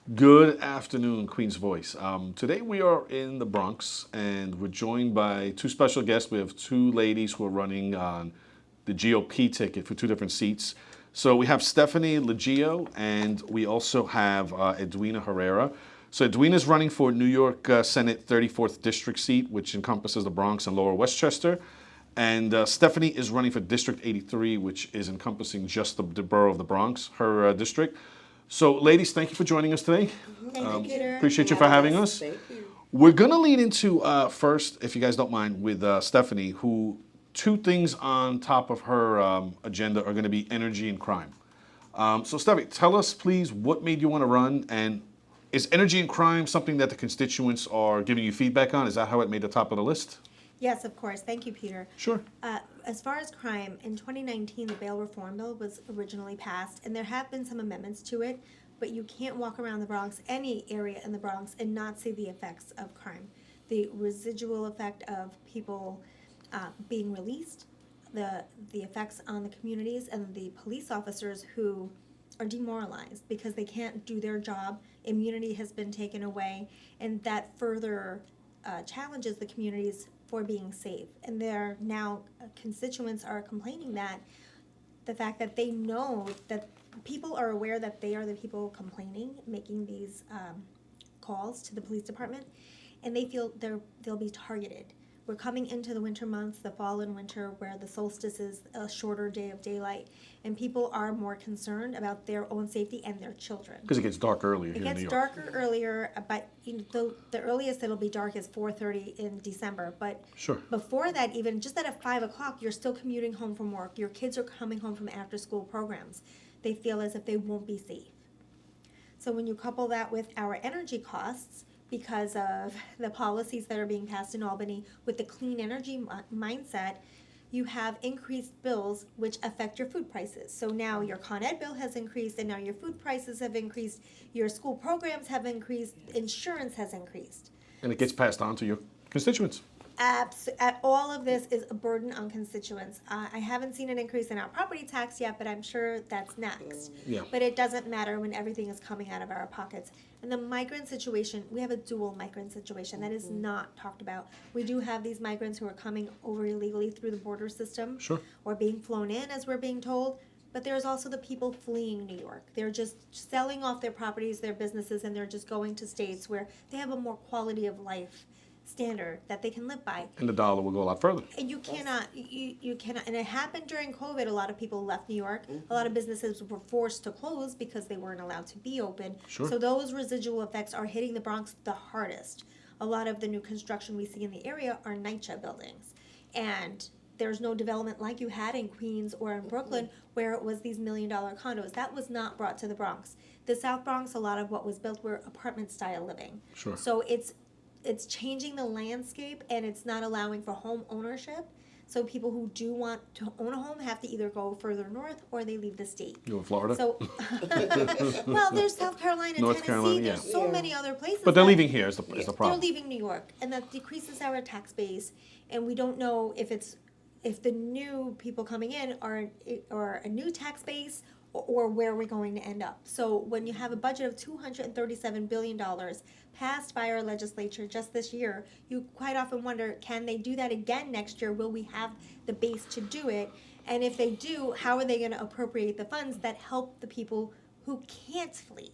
Good afternoon, Queen's Voice. Today we are in the Bronx and we're joined by two special guests. We have two ladies who are running on the GOP ticket for two different seats. So we have Stephanie Liggio and we also have Edwinna Herrera. So Edwinna is running for New York Senate 34th District seat, which encompasses the Bronx and Lower Westchester. And Stephanie is running for District 83, which is encompassing just the borough of the Bronx, her district. So, ladies, thank you for joining us today. Thank you, Peter. Appreciate you for having us. Thank you. We're going to lead into first, if you guys don't mind, with Stephanie, who two things on top of her agenda are going to be energy and crime. So, Stephanie, tell us, please, what made you want to run, and is energy and crime something that the constituents are giving you feedback on? Is that how it made the top of the list? Yes, of course. Thank you, Peter. Sure. As far as crime, in 2019, the bail reform bill was originally passed, and there have been some amendments to it, but you can't walk around the Bronx, any area in the Bronx, and not see the effects of crime. The residual effect of people being released, the effects on the communities, and the police officers who are demoralized because they can't do their job. Immunity has been taken away, and that further challenges the communities for being safe. And their now constituents are complaining that the fact that they know that people are aware that they are the people complaining, making these calls to the police department, and they feel they'll be targeted. We're coming into the winter months, the fall and winter, where the solstice is a shorter day of daylight, and people are more concerned about their own safety and their children. Because it gets dark earlier here in New It gets York. darker earlier, but the earliest it'll be dark is 4:30 in December. But Sure. before that, even just at 5 o'clock, you're still commuting home from work. Your kids are coming home from after-school programs. They feel as if they won't be safe. So when you couple that with our energy costs, because of the policies that are being passed in Albany with the clean energy mindset, you have increased bills which affect your food prices. So now your Con Ed bill has increased, and now your food prices have increased, your school programs have increased, insurance has increased. And it gets passed on to your constituents. All of this is a burden on constituents. I haven't seen an increase in our property tax yet, but I'm sure that's next. Yeah. But it doesn't matter when everything is coming out of our pockets. And the migrant situation, we have a dual migrant situation that is not talked about. We do have these migrants who are coming over illegally through the border system. Sure. Or being flown in, as we're being told. But there's also the people fleeing New York. They're just selling off their properties, their businesses, and they're just going to states where they have a more quality of life standard that they can live by. And the dollar will go a lot further. And you cannot, and it happened during COVID. A lot of people left New York. A lot of businesses were forced to close because they weren't allowed to be open. Sure. So those residual effects are hitting the Bronx the hardest. A lot of the new construction we see in the area are NYCHA buildings. And there's no development like you had in Queens or in Brooklyn where it was these $1 million condos. That was not brought to the Bronx. The South Bronx, a lot of what was built were apartment style living. Sure. So it's changing the landscape, and it's not allowing for home ownership. So people who do want to own a home have to either go further north or they leave the state. You in Florida? So, well, there's South Carolina, North Tennessee. Carolina, There's yeah. so many other places. But they're that- leaving here is the They're problem. leaving New York, and that decreases our tax base. And we don't know if the new people coming in are a new tax base or where we're going to end up. So when you have a budget of $237 billion passed by our legislature just this year, you quite often wonder, can they do that again next year? Will we have the base to do it? And if they do, how are they going to appropriate the funds that help the people who can't flee,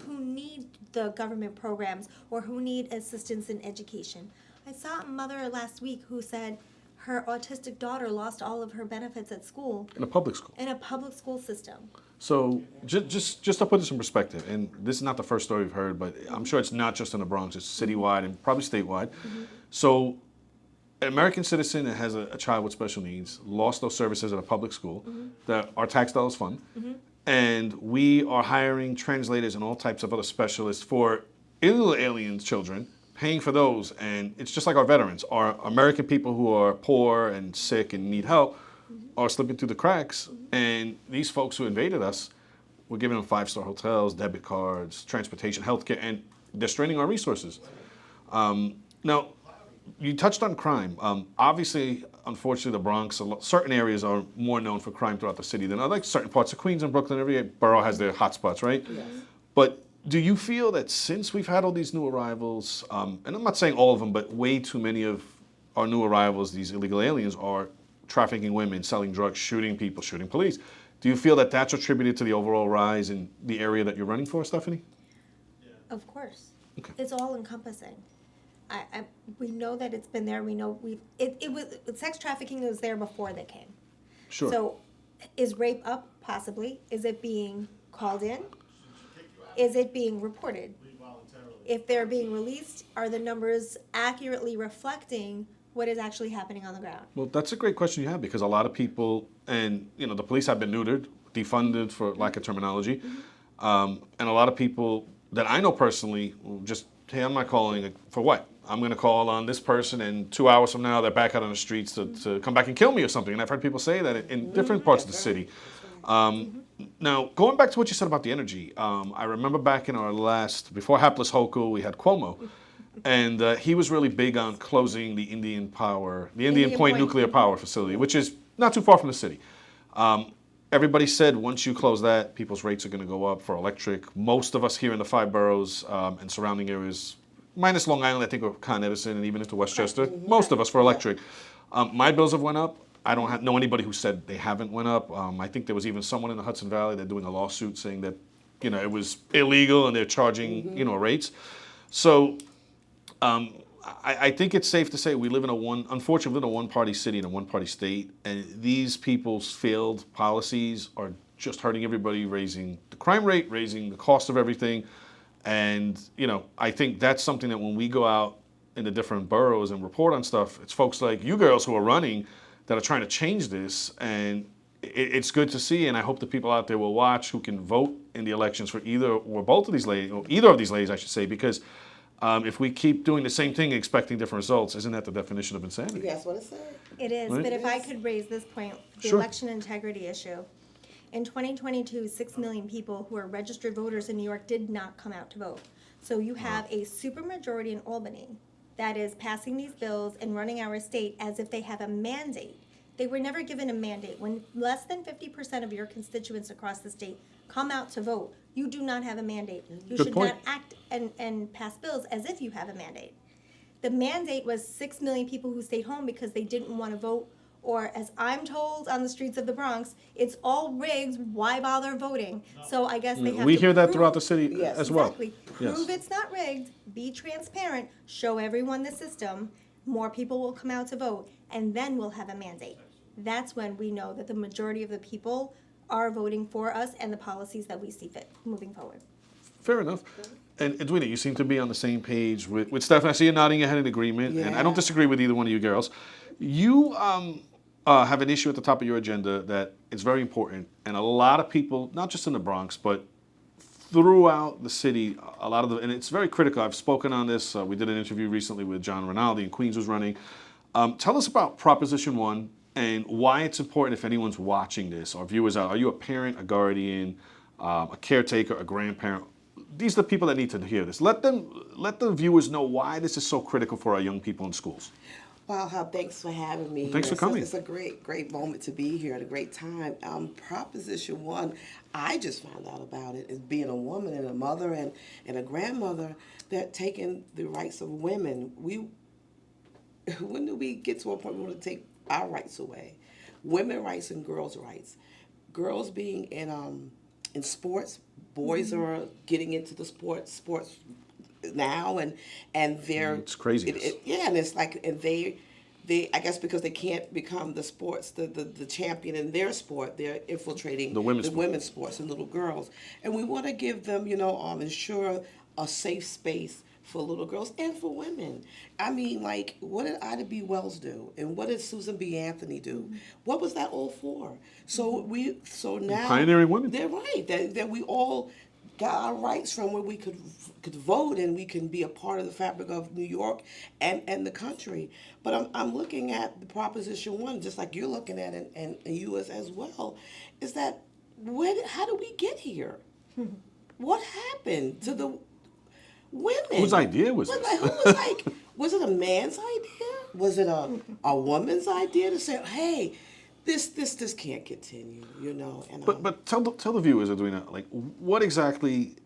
who need the government programs, or who need assistance in education? I saw a mother last week who said her autistic daughter lost all of her benefits at school In a public school. in a public school system. So just to put this in perspective, and this is not the first story we've heard, but I'm sure it's not just in the Bronx, it's citywide and probably statewide. So an American citizen that has a child with special needs lost those services at a public school that our tax dollars fund, and we are hiring translators and all types of other specialists for illegal alien children, paying for those. And it's just like our veterans. Our American people who are poor and sick and need help are slipping through the cracks. And these folks who invaded us, we're giving them 5-star hotels, debit cards, transportation, healthcare, and they're straining our resources. Now, you touched on crime. Obviously, unfortunately, the Bronx, certain areas are more known for crime throughout the city than other. Like certain parts of Queens and Brooklyn, every borough has their hotspots, right? Yes. But do you feel that since we've had all these new arrivals, and I'm not saying all of them, but way too many of our new arrivals, these illegal aliens, are trafficking women, selling drugs, shooting people, shooting police. Do you feel that that's attributed to the overall rise in the area that you're running for, Stephanie? Of course. Okay. It's all encompassing. We know that it's been there. We know it was sex trafficking was there before they came. Sure. So, is rape up? Possibly. Is it being called in? Is it being reported? If they're being released, are the numbers accurately reflecting what is actually happening on the ground? Well, that's a great question you have, because a lot of people, and the police have been neutered, defunded for lack of terminology, and a lot of people that I know personally will just, hey, I'm not calling for what? I'm going to call on this person, and 2 hours from now they're back out on the streets to come back and kill me or something. And I've heard people say that in different parts of the city. Now, going back to what you said about the energy, I remember back in our before Hapless Hoku, we had Cuomo. And he was really big on closing the Indian Point nuclear power facility, which is not too far from the city. Everybody said once you close that, people's rates are going to go up for electric. Most of us here in the 5 boroughs and surrounding areas, minus Long Island, I think, or Con Edison, and even into Westchester, most of us for electric. My bills have went up. I don't know anybody who said they haven't went up. I think there was even someone in the Hudson Valley that's doing a lawsuit saying that it was illegal and they're charging rates. So. I think it's safe to say we live in unfortunately, we live in a one-party city and a one-party state, and these people's failed policies are just hurting everybody, raising the crime rate, raising the cost of everything. And, I think that's something that when we go out in the different boroughs and report on stuff, it's folks like you girls who are running that are trying to change this. And it's good to see, and I hope the people out there will watch who can vote in the elections for either or both of these ladies, or either of these ladies, I should say, because if we keep doing the same thing, expecting different results, isn't that the definition of insanity? That's what it said. It is, Right? but if I could raise this point, the Sure. election integrity issue. In 2022, 6 million people who are registered voters in New York did not come out to vote. So you have a supermajority in Albany that is passing these bills and running our state as if they have a mandate. They were never given a mandate. When less than 50% of your constituents across the state come out to vote, you do not have a mandate. You Good should point. not act and pass bills as if you have a mandate. The mandate was 6 million people who stayed home because they didn't want to vote, or as I'm told on the streets of the Bronx, it's all rigged, why bother voting? So I guess they have We to hear that prove- throughout the city Yes. as well. Exactly. Yes. Prove it's not rigged, be transparent, show everyone the system, more people will come out to vote, and then we'll have a mandate. That's when we know that the majority of the people are voting for us and the policies that we see fit moving forward. Fair enough. And Edwinna, you seem to be on the same page with Steph. I see you nodding your head in agreement, and I don't Yeah. disagree with either one of you girls. You have an issue at the top of your agenda that is very important, and a lot of people, not just in the Bronx, but throughout the city, and it's very critical. I've spoken on this. We did an interview recently with John Rinaldi in Queens, who's running. Tell us about Proposition 1 and why it's important if anyone's watching this, or viewers out. Are you a parent, a guardian, a caretaker, a grandparent? These are the people that need to hear this. Let the viewers know why this is so critical for our young people in schools. Wow, thanks for having me. Thanks for coming. It's a great moment to be here at a great time. Proposition 1, I just found out about it as being a woman and a mother and a grandmother. They're taking the rights of women. When do we get to a point where we want to take our rights away? Women rights and girls' rights. Girls being in sports, boys are getting into the sports now, and they're It's crazy. and it's like, and they I guess because they can't become the champion in their sport, they're infiltrating The women's sports and little girls, and we want to give them ensure a safe space for little girls and for women. I mean, like, what did Ida B. Wells do, and what did Susan B. Anthony do? What was that all for? So now Pioneering women. They're right that we all got our rights from where we could vote and we can be a part of the fabric of New York and the country. But I'm looking at the Proposition 1, just like you're looking at it, and you as well, is that how did we get here? What happened to the women? Whose idea was this? Was it a man's idea? Was it a woman's idea to say, hey, this can't continue, And But tell the viewers, Edwinna, like, what exactly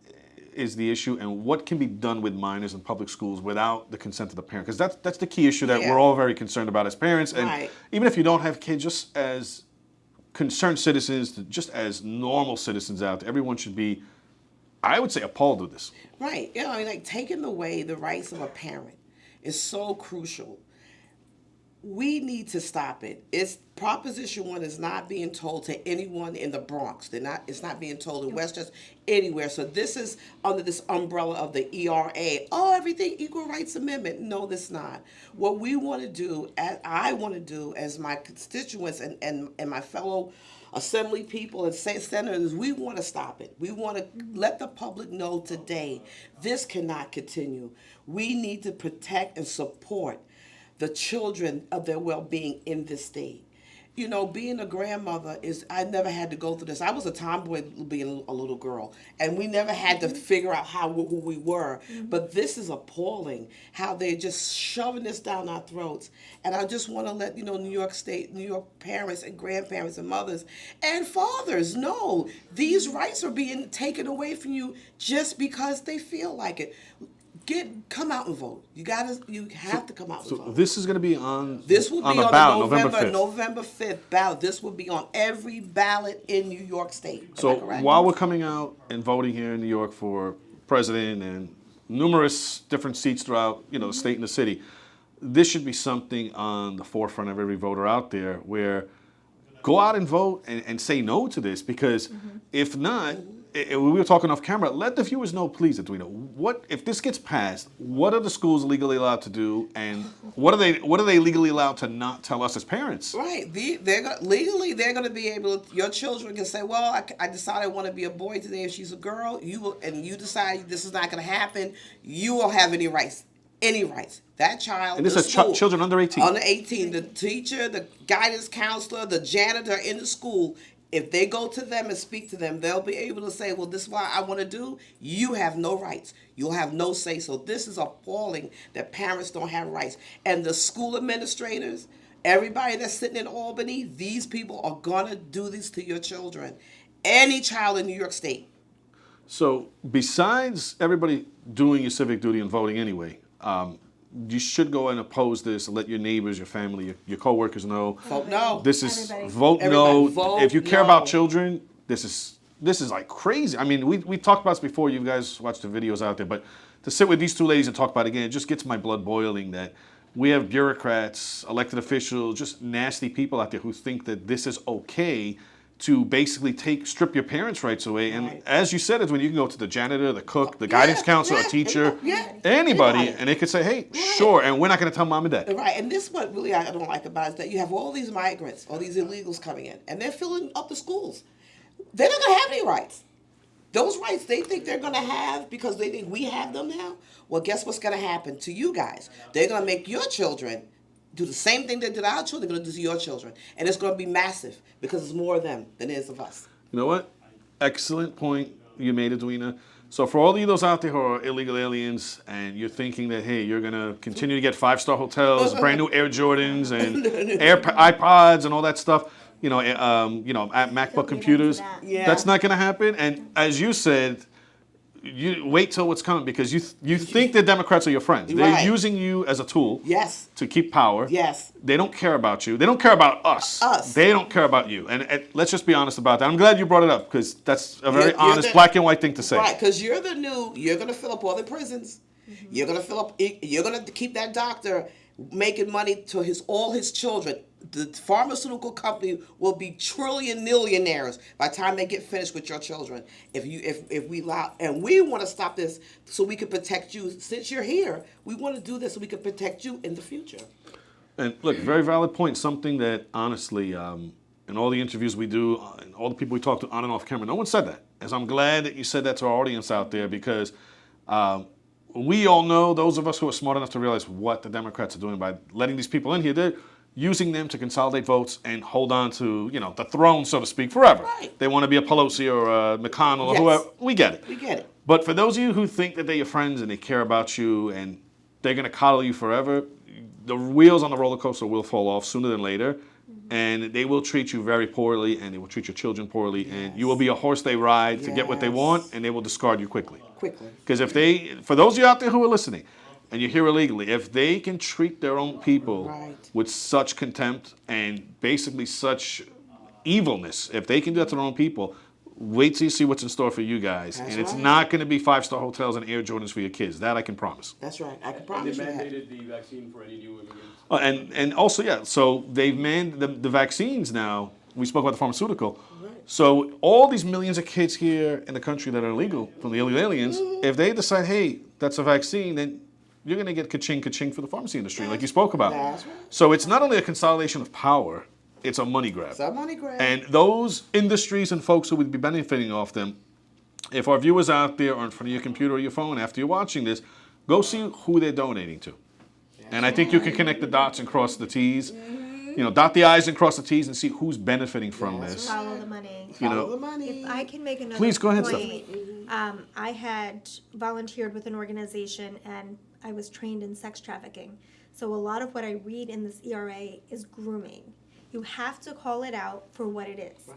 is the issue, and what can be done with minors in public schools without the consent of the parent? Because that's the key issue that Yeah. we're all very concerned about as parents. And Right. even if you don't have kids, just as concerned citizens, just as normal citizens out there, everyone should be, I would say, appalled with this. Right. You know, I mean, like taking away the rights of a parent is so crucial. We need to stop it. It's Proposition 1 is not being told to anyone in the Bronx. It's not being told in Westchester, anywhere. So this is under this umbrella of the ERA. Oh, everything Equal Rights Amendment. No, that's not. What we want to do, I want to do as my constituents and my fellow assembly people and senators, we want to stop it. We want to let the public know today this cannot continue. We need to protect and support the children of their well-being in this state. You know, being a grandmother I never had to go through this. I was a tomboy being a little girl, and we never had to figure out who we were. But this is appalling, how they're just shoving this down our throats. And I just want to let New York State, New York parents and grandparents and mothers and fathers know these rights are being taken away from you just because they feel like it. Come out and vote. You have to come out and So vote. this is going to be on This will be on the the ballot November 5th. November 5th ballot. This will be on every ballot in New York State. Am So I correct? while we're coming out and voting here in New York for president and numerous different seats throughout, the state and the city, this should be something on the forefront of every voter out there where go out and vote and say no to this, because if not, we were talking off camera, let the viewers know, please, Edwinna, what if this gets passed, what are the schools legally allowed to do, and what are they legally allowed to not tell us as parents? Right. Legally, they're going to be able to, your children can say, well, I decided I want to be a boy today. If she's a girl, you decide this is not going to happen, you won't have any rights. Any rights. That child, And this the is school, children under 18. Under 18, the teacher, the guidance counselor, the janitor in the school, if they go to them and speak to them, they'll be able to say, well, this is what I want to do. You have no rights. You'll have no say. So this is appalling that parents don't have rights. And the school administrators, everybody that's sitting in Albany, these people are going to do this to your children. Any child in New York State. So besides everybody doing your civic duty and voting anyway, you should go and oppose this and let your neighbors, your family, your coworkers know. Vote no. This is Everybody. vote no. Vote If you care no. about children, this is like crazy. I mean, we talked about this before. You guys watched the videos out there, but to sit with these two ladies and talk about it again, it just gets my blood boiling that we have bureaucrats, elected officials, just nasty people out there who think that this is okay to basically strip your parents' rights away. And Right. as you said, it's when you can go to the janitor, the cook, the guidance counselor, a teacher, anybody, and they could say, hey, sure, and we're not going to tell mom and dad. Right, and this is what really I don't like about it, is that you have all these migrants, all these illegals coming in, and they're filling up the schools. They're not going to have any rights. Those rights they think they're going to have because they think we have them now. Well, guess what's going to happen to you guys? They're going to make your children do the same thing they did to our children. They're going to do to your children, and it's going to be massive because it's more of them than it is of us. You know what? Excellent point you made, Edwinna. So for all of you those out there who are illegal aliens and you're thinking that, hey, you're going to continue to get 5-star hotels, brand new Air Jordans and iPods and all that stuff, at MacBook computers, that. Yeah. that's not going to happen. And as you said, you wait till what's coming, because you think the Democrats are your friends. They're Right. using you as a tool Yes. to keep power. Yes. They don't care about you. They don't care about us. They don't care about you. And let's just be honest about that. I'm glad you brought it up, because that's a very You're honest, the- black and white thing to say. Right, because you're going to fill up all the prisons. You're going to keep that doctor making money to all his children. The pharmaceutical company will be millionaires by the time they get finished with your children. If we allow, and we want to stop this so we can protect you. Since you're here, we want to do this so we can protect you in the future. And look, very valid point. Something that honestly, in all the interviews we do, and all the people we talk to on and off camera, no one said that. As I'm glad that you said that to our audience out there, because we all know, those of us who are smart enough to realize what the Democrats are doing by letting these people in here. They're using them to consolidate votes and hold on to, the throne, so to speak, forever. Right. They want to be a Pelosi or a McConnell or Yes. whoever. We get it. We get it. But for those of you who think that they're your friends and they care about you and they're going to coddle you forever, the wheels on the roller coaster will fall off sooner than later. and they will treat you very poorly, and they will treat your children poorly, and you will be a horse they ride to get what they want, and they will discard you quickly. Because if they, for those of you out there who are listening, and you're here illegally, if they can treat their own people with such contempt and basically such evilness, if they can do that to their own people, wait till you see what's in store for you guys. That's and it's right. not going to be 5-star hotels and Air Jordans for your kids. That I can promise. That's right. I can And promise they you that. mandated the vaccine for any new immigrants. And also, yeah, so they've manned the vaccines now. We spoke about the pharmaceutical. So all these millions of kids here in the country that are illegal from the illegal aliens, if they decide, hey, that's a vaccine, then you're going to get ka-ching for the pharmacy industry, like you spoke about. That's right. So it's not only a consolidation of power, it's a money grab. It's a money grab. And those industries and folks who would be benefiting off them, if our viewers out there are in front of your computer or your phone after you're watching this, go see who they're donating to. And I think you can connect the dots and cross the T's. You know, dot the I's and cross the T's and see who's benefiting from this. Follow the money. You Follow know, the money. If I can make another Please, go ahead, point, I had volunteered with an organization and I was trained in sex trafficking. So a lot of what I read in this ERA is grooming. You have to call it out for what it is.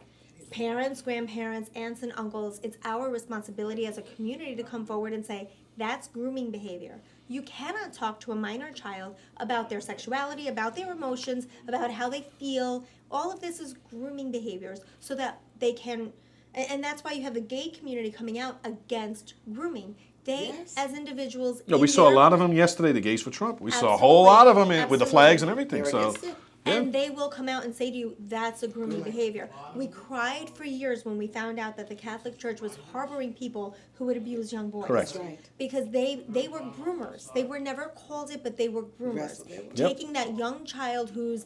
Parents, grandparents, aunts and uncles, it's our responsibility as a community to come forward and say, that's grooming behavior. You cannot talk to a minor child about their sexuality, about their emotions, about how they feel. All of this is grooming behaviors so that they can, and that's why you have the gay community coming out against grooming. They, as individuals, no, we in saw a their- lot of them yesterday, the Gays for Trump. We saw a whole lot of them with the Absolutely. flags and everything. They're So, against it. And they will come out and say to you, that's a grooming behavior. We cried for years when we found out that the Catholic Church was harboring people who would abuse young boys. Correct. That's right. Because they were groomers. They were never called it, but they were groomers. Yes, they were. Yep. Taking that young child who's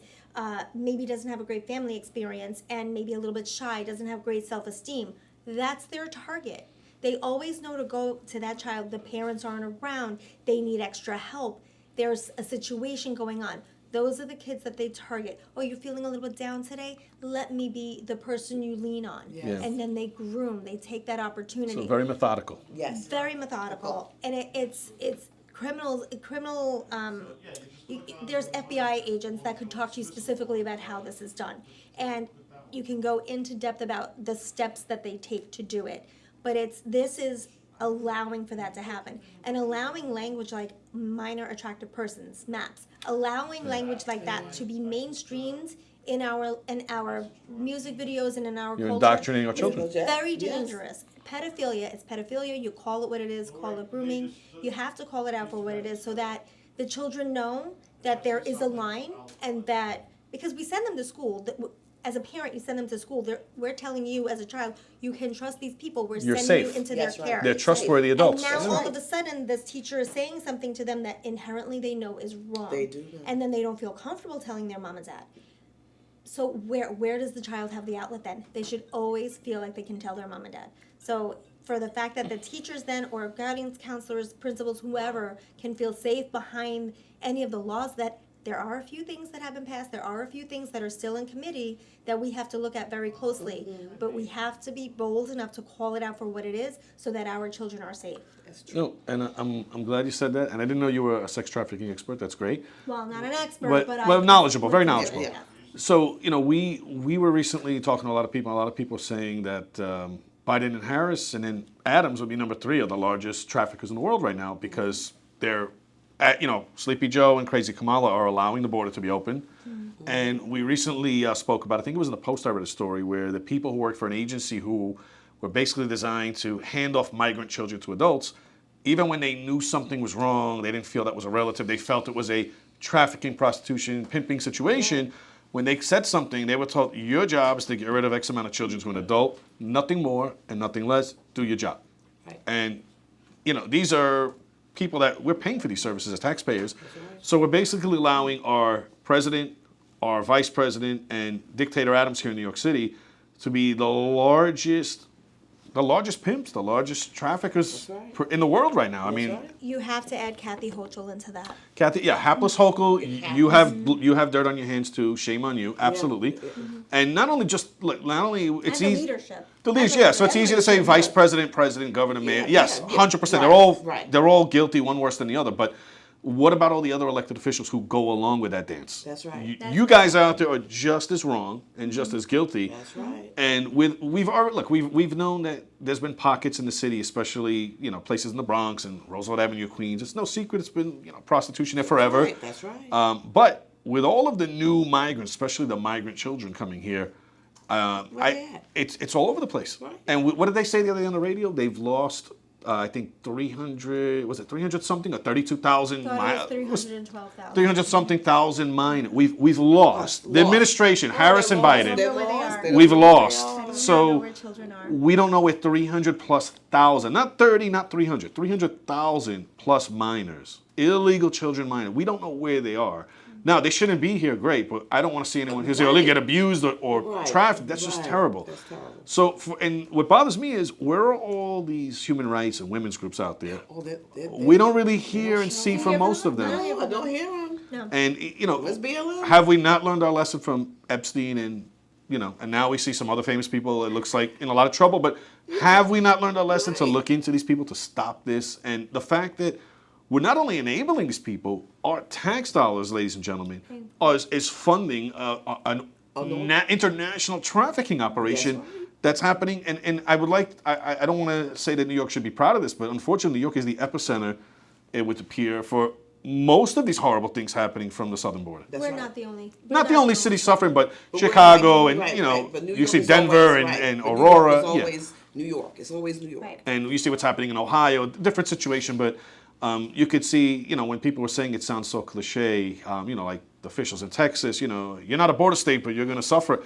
maybe doesn't have a great family experience and maybe a little bit shy, doesn't have great self-esteem, that's their target. They always know to go to that child. The parents aren't around. They need extra help. There's a situation going on. Those are the kids that they target. Oh, you're feeling a little bit down today? Let me be the person you lean on. Yes. And then they groom. They take that opportunity. so very methodical. Yes. Very methodical. And it's criminals. There's FBI agents that could talk to you specifically about how this is done. And you can go into depth about the steps that they take to do it. But this is allowing for that to happen, and allowing language like minor attractive persons, MAPS, allowing language like that to be mainstreamed in our music videos and in our You're culture. indoctrinating our children. Yes. Very Yes. dangerous. Pedophilia is pedophilia. You call it what it is. Call it grooming. You have to call it out for what it is, so that the children know that there is a line, and that because we send them to school. As a parent, you send them to school. We're telling you as a child, you can trust these people. We're You're sending safe. you into That's their right. care. They're trustworthy adults. And now That's all right. of a sudden, this teacher is saying something to them that inherently they know is wrong. They do know. And then they don't feel comfortable telling their mom and dad. So where does the child have the outlet then? They should always feel like they can tell their mom and dad. So for the fact that the teachers then, or guidance counselors, principals, whoever, can feel safe behind any of the laws, that there are a few things that have been passed, there are a few things that are still in committee that we have to look at very closely. But we have to be bold enough to call it out for what it is so that our children are safe. That's true. No, and I'm glad you said that. And I didn't know you were a sex trafficking expert. That's great. Well, not an expert, But but well, knowledgeable, very Yeah, knowledgeable. yeah. So, you know, we were recently talking to a lot of people saying that Biden and Harris and then Adams would be number 3 of the largest traffickers in the world right now, because they're, Sleepy Joe and Crazy Kamala are allowing the border to be open. Mm-hmm. And we recently spoke about, I think it was in the Post I read a story, where the people who worked for an agency who were basically designed to hand off migrant children to adults, even when they knew something was wrong, they didn't feel that was a relative, they felt it was a trafficking, prostitution, pimping situation. When they said something, they were told, your job is to get rid of X amount of children to an adult, nothing more and nothing less, do your job. Right. And, these are people that we're paying for these services as taxpayers. So we're basically allowing our president, our vice president, and Dictator Adams here in New York City to be the largest pimps, the largest traffickers That's right. in the world right now. I mean, right. You have to add Kathy Hochul into that. Kathy, hapless Hochul, you have dirt on your hands too. Shame on you, absolutely. And not only it's And the easy. leadership. The leaders, yeah. So it's easy to say vice president, president, governor, mayor. Yeah, Yes, yeah. 100%. Right, right. They're all guilty, one worse than the other. But what about all the other elected officials who go along with that dance? That's right. You guys out there are just as wrong and just as guilty. That's right. And we've known that there's been pockets in the city, especially places in the Bronx and Roosevelt Avenue, Queens. It's no secret. It's been prostitution there forever. Right, that's right. But with all of the new migrants, especially the migrant children coming here, it's all over the place. Right. And what did they say the other day on the radio? They've lost, I think 300, was it 300 something or 32,000? 312,000. 300 something thousand minors. We've lost. The administration, Harris and Biden, They Don't know where they lost. are. They don't we've know where they lost. are. I do not know So where children are. we don't know where 300 plus thousand, not 30, not 300, 300,000 plus minors, illegal children minors. We don't know where they are. Now, they shouldn't be here, great, but I don't want to see anyone who's illegally get abused or Right. trafficked. That's just Right. terrible. That's terrible. So, and what bothers me is where are all these human rights and women's groups out there? Oh, We don't really hear and see from hear most from of them. them. No, I don't hear them. No. And Let's be alone. have we not learned our lesson from Epstein and and now we see some other famous people, it looks like, in a lot of trouble, but have we not learned our lesson to look into these people to stop this? And the fact that we're not only enabling these people, our tax dollars, ladies and gentlemen, is funding an international trafficking operation that's happening. And I would I don't want to say that New York should be proud of this, but unfortunately, New York is the epicenter, it would appear, for most of these horrible things happening from the southern border. That's We're right. not the only. Not the only city suffering, but But Chicago we're- and right. But New you York see is Denver always, right. and But New York Aurora, is always New York. It's always New York. Right. and you see what's happening in Ohio, different situation. But you could see, when people were saying it sounds so cliche, like the officials in Texas, you're not a border state, but you're going to suffer.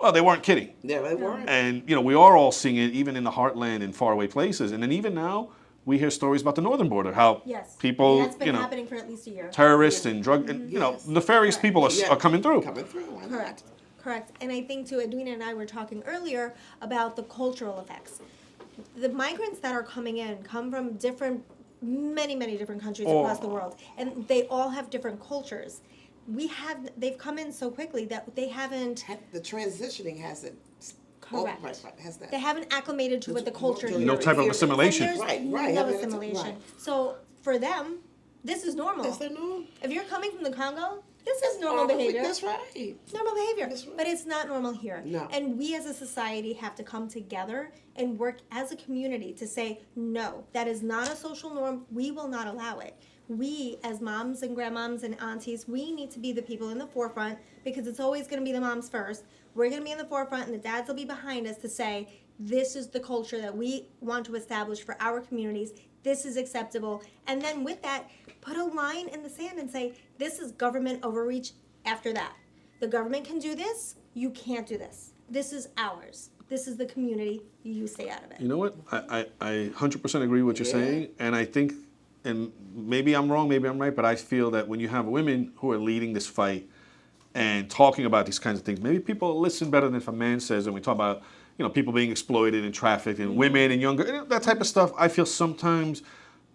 Well, they weren't kidding, Yeah, they weren't. and we are all seeing it even in the heartland and faraway places, and then even now. We hear stories about the northern border, how Yes. people, That's been happening for at least a year. terrorists and drug, and Yes. nefarious people are coming through. Coming through. Why not? Correct. Correct. And I think too, Edwina and I were talking earlier about the cultural effects. The migrants that are coming in come from many different countries across the world, and they all have different cultures. They've come in so quickly that they haven't. The transitioning hasn't. Correct. Right, has that. They haven't acclimated to what the culture here No is. type of assimilation. And there's Right, no I mean, assimilation. right. So for them, this is normal. That's their norm. If you're coming from the Congo, this is normal Oh, behavior. That's right. Normal behavior. That's right. But it's not normal here. No. And we as a society have to come together and work as a community to say, no, that is not a social norm. We will not allow it. We, as moms and grandmoms and aunties, we need to be the people in the forefront because it's always going to be the moms first. We're going to be in the forefront and the dads will be behind us to say, this is the culture that we want to establish for our communities. This is acceptable. And then with that, put a line in the sand and say, this is government overreach after that. The government can do this. You can't do this. This is ours. This is the community. You stay out of it. You know what? I 100% agree with what you're saying. And I think, and maybe I'm wrong, maybe I'm right, but I feel that when you have women who are leading this fight and talking about these kinds of things, maybe people listen better than if a man says, and we talk about, people being exploited and trafficked and women and younger, that type of stuff. I feel sometimes,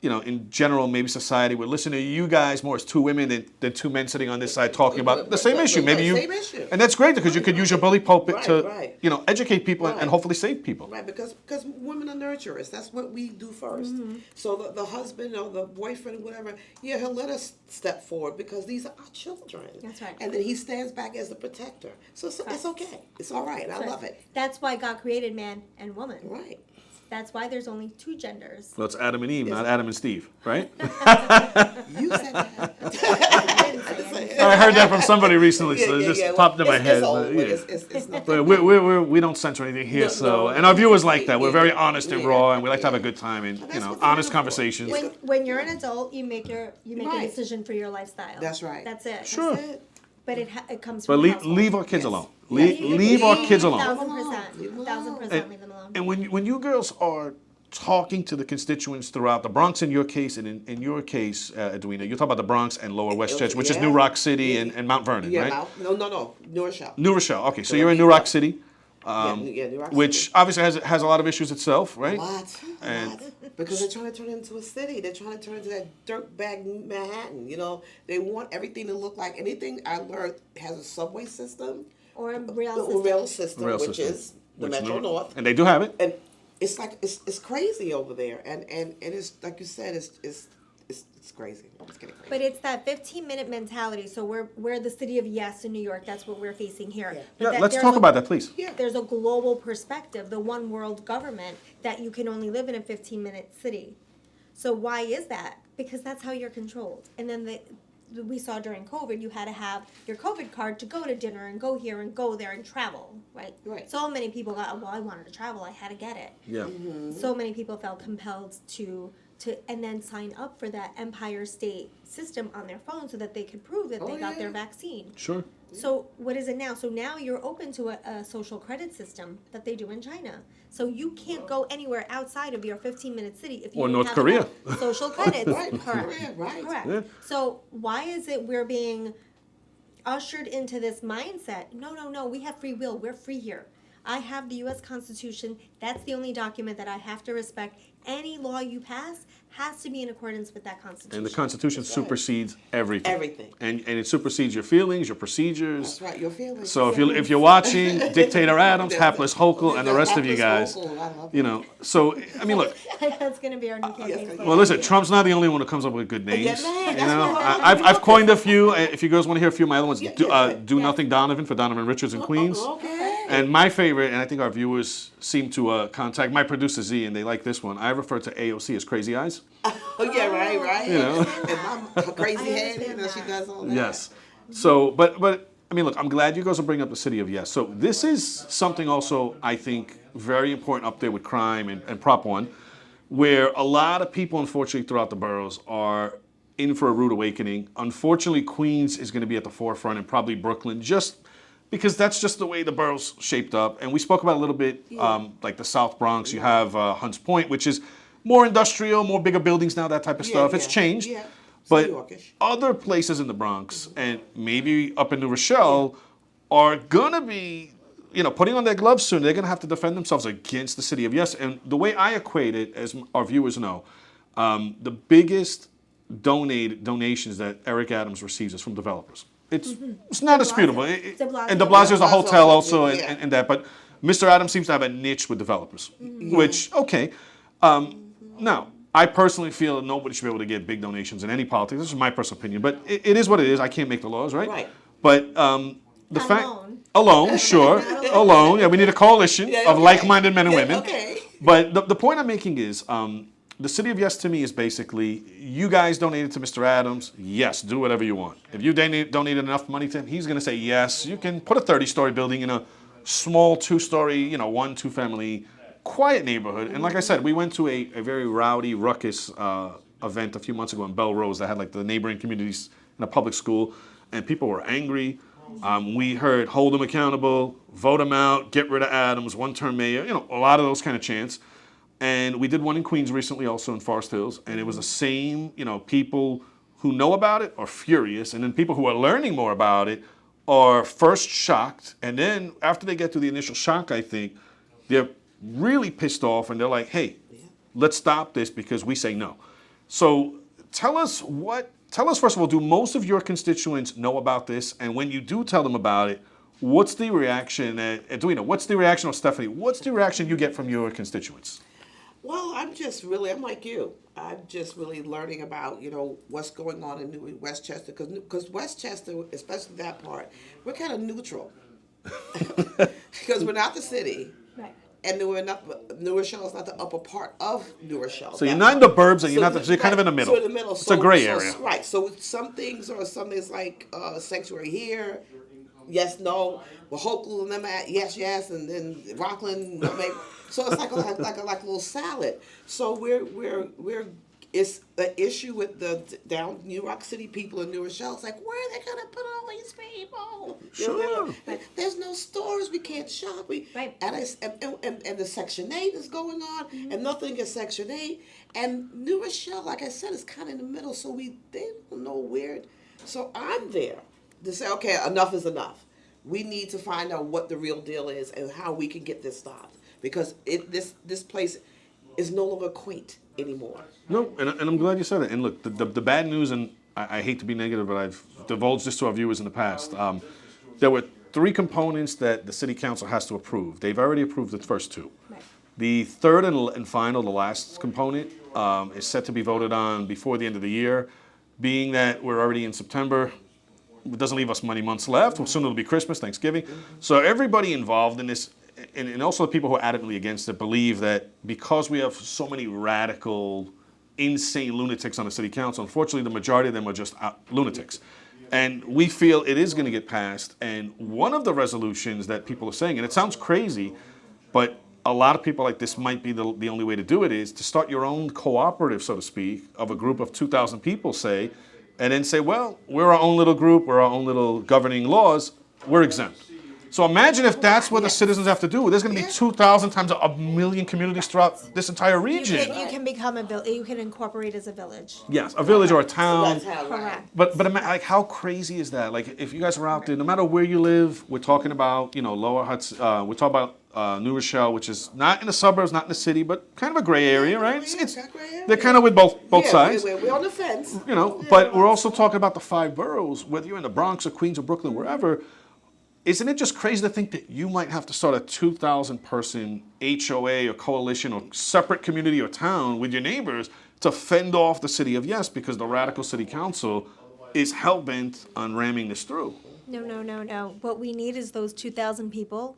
in general, maybe society would listen to you guys more as two women than two men sitting on this side talking about the same issue. Maybe you, same issue. and that's great because you could use your bully pulpit Right, to, right. educate people and Right. hopefully save people. Right, because women are nurturers. That's what we do 1st. So the husband or the boyfriend, whatever, he'll let us step forward because these are our children. That's right. And then he stands back as the protector. So it's okay. It's all right. I love it. That's why God created man and woman. Right. That's why there's only two genders. Well, it's Adam and Eve, not Adam and Steve, right? You said that. I didn't say anything. I heard that from somebody recently, so it just popped in my head. It's old, but, but yeah. it's not. But we don't censor anything here, No, so no, and our viewers like that. We're yeah, very honest and yeah, raw, and we like to have a yeah. good time and That's what's honest beautiful. conversations. When you're an adult, you make a Right. decision for your lifestyle. That's right. That's it. Sure. That's it. But it comes But from leave, household. leave our kids Yes. alone. Yeah, Leave our kids alone. 1,000%. Leave 'em 1,000% leave them alone. And when you girls are talking to the constituents throughout the Bronx, in your case, and in your case, Edwina, you're talking about the Bronx and Lower Westchester, which is Yeah. New Rock City and Mount Vernon, Yeah, right? no. New Rochelle. New Rochelle. Okay, so you're in New Rock City, Yeah, New Rock which City. obviously has a lot of issues itself, right? A lot. Because they're trying to turn it into a city. They're trying to turn it into that dirtbag Manhattan. They want everything to look like anything I learned has a subway system. Or a rail The system. rail system, Rail which system, is the which Metro North. and they do have it. And it's like it's crazy over there. And it's like you said, it's it's crazy. It's getting crazy. But it's that 15-minute mentality. So we're the city of yes in New York. That's what we're facing here. Yeah. But Yeah, that let's there's talk a- about that, please. Yeah. There's a global perspective, the one world government, that you can only live in a 15-minute city. So why is that? Because that's how you're controlled. And then we saw during COVID, you had to have your COVID card to go to dinner and go here and go there and travel, right? Right. So many people got, well, I wanted to travel, I had to get it. Yeah. So many people felt compelled to and then sign up for that Empire State system on their phone so that they could prove that they Oh, got yeah. their vaccine. Sure. So what is it now? So now you're open to a social credit system that they do in China. So you can't go anywhere outside of your 15-minute city if you Or don't North have Korea. enough social credits. Right, Correct. Korea, right. Correct. Yeah. So why is it we're being ushered into this mindset? No, we have free will. We're free here. I have the U.S. Constitution. That's the only document that I have to respect. Any law you pass has to be in accordance with that Constitution. And the Constitution That's right. supersedes everything. Everything. And it supersedes your feelings, your procedures. That's right, your feelings. So if you're watching Dictator Adams, Hapless Hochul, and the rest of you guys, Hapless Hochul, I love you know. So I mean, look. That's going to be our new campaign. yes, slogan. Well, listen, Trump's not the only one who comes up with good names. Yeah, man, You that's know, what I've coined a few. If you guys want to hear a few of my other ones, Yeah, do, yeah. do Nothing Donovan for Donovan Richards in Queens. Okay. And my favorite, and I think our viewers seem to contact my producer Z, and they like this one. I refer to AOC as Crazy Eyes. Oh yeah, right. You know. And my crazy I head, understand she that. does all that. Yes. So, but I mean, look, I'm glad you guys will bring up the city of yes. So this is something also I think very important up there with crime and Prop 1, where a lot of people, unfortunately, throughout the boroughs are in for a rude awakening. Unfortunately, Queens is going to be at the forefront, and probably Brooklyn, just because that's just the way the borough's shaped up. And we spoke about a little bit, like the South Bronx. You have Hunts Point, which is more industrial, more bigger buildings now, that type of stuff. It's changed. Yeah. It's But New Yorkish. other places in the Bronx and maybe up in New Rochelle are gonna be, putting on their gloves soon. They're gonna have to defend themselves against the city of yes. And the way I equate it, as our viewers know, the biggest donations that Eric Adams receives is from developers. It's not disputable. And de Blasio's a hotel also, Yeah. and that. But Mr. Adams seems to have a niche with developers, which okay. Now, I personally feel that nobody should be able to get big donations in any politics. This is my personal opinion, but it is what it is. I can't make the laws, right? Right. But the Not fact, alone. sure, alone. Yeah, we need a coalition Yeah, of okay. like-minded men and Yeah, women. okay. But the point I'm making is, the city of yes to me is basically, you guys donated to Mr. Adams. Yes, do whatever you want. If you donated enough money to him, he's going to say yes. You can put a 30-story building in a small 2-story, 1, 2-family, quiet neighborhood. And like I said, we went to a very rowdy, ruckus event a few months ago in Belrose that had like the neighboring communities in a public school, and people were angry. We heard hold him accountable, vote him out, get rid of Adams, one-term mayor, a lot of those kind of chants. And we did one in Queens recently, also in Forest Hills, and it was the same, people who know about it are furious, and then people who are learning more about it are first shocked, and then after they get through the initial shock, I think, they're really pissed off, and they're like, hey, let's stop this because we say no. So tell us first of all, do most of your constituents know about this? And when you do tell them about it, what's the reaction, Edwinna, what's the reaction, or Stephanie, what's the reaction you get from your constituents? Well, I'm like you. I'm just really learning about, what's going on in Westchester, because Westchester, especially that part, we're kind of neutral. Because we're not the city. Right. And New Rochelle is not the upper part of New Rochelle. So you're not in the burbs, and so you're kind of in the middle. So in the middle. It's a gray area. Right. So some things like sanctuary here, yes, no. Well, Hochul and them at yes, and then Rockland, no, maybe. So it's like a little salad. So it's an issue with the down New York City people in New Rochelle. It's like, where are they gonna put all these people? Sure. There's no stores. We can't shop. Right. And the Section 8 is going on, and nothing is Section 8. And New Rochelle, like I said, is kind of in the middle. So they don't know where. So I'm there to say, okay, enough is enough. We need to find out what the real deal is and how we can get this stopped, because this place is no longer quaint anymore. No, and I'm glad you said it. And look, the bad news, and I hate to be negative, but I've divulged this to our viewers in the past. There were 3 components that the city council has to approve. They've already approved the first 2. Right. The third and final, the last component, is set to be voted on before the end of the year. Being that we're already in September, it doesn't leave us many months left. Well, soon it'll be Christmas, Thanksgiving. So everybody involved in this, and also the people who are adamantly against it, believe that because we have so many radical, insane lunatics on the city council, unfortunately the majority of them are just lunatics. And we feel it is going to get passed. And one of the resolutions that people are saying, and it sounds crazy, but a lot of people like this might be the only way to do it, is to start your own cooperative, so to speak, of a group of 2,000 people, say, and then say, well, we're our own little group, we're our own little governing laws, we're exempt. So imagine if that's what the citizens have to do. There's going to be 2,000 times a million communities throughout this entire region. You can become a village. You can incorporate as a village. Yes, a village or a town. That's how, right. Correct. But like, how crazy is that? Like, if you guys are out there, no matter where you live, we're talking about, Lower Hudson, we're talking about New Rochelle, which is not in the suburbs, not in the city, but kind of a gray area, right? They're kind of with both sides. We're on the fence. But we're also talking about the 5 boroughs, whether you're in the Bronx or Queens or Brooklyn, wherever. Isn't it just crazy to think that you might have to start a 2,000 person HOA or coalition or separate community or town with your neighbors to fend off the city of Yes, because the radical city council is hell-bent on ramming this through? No. What we need is those 2,000 people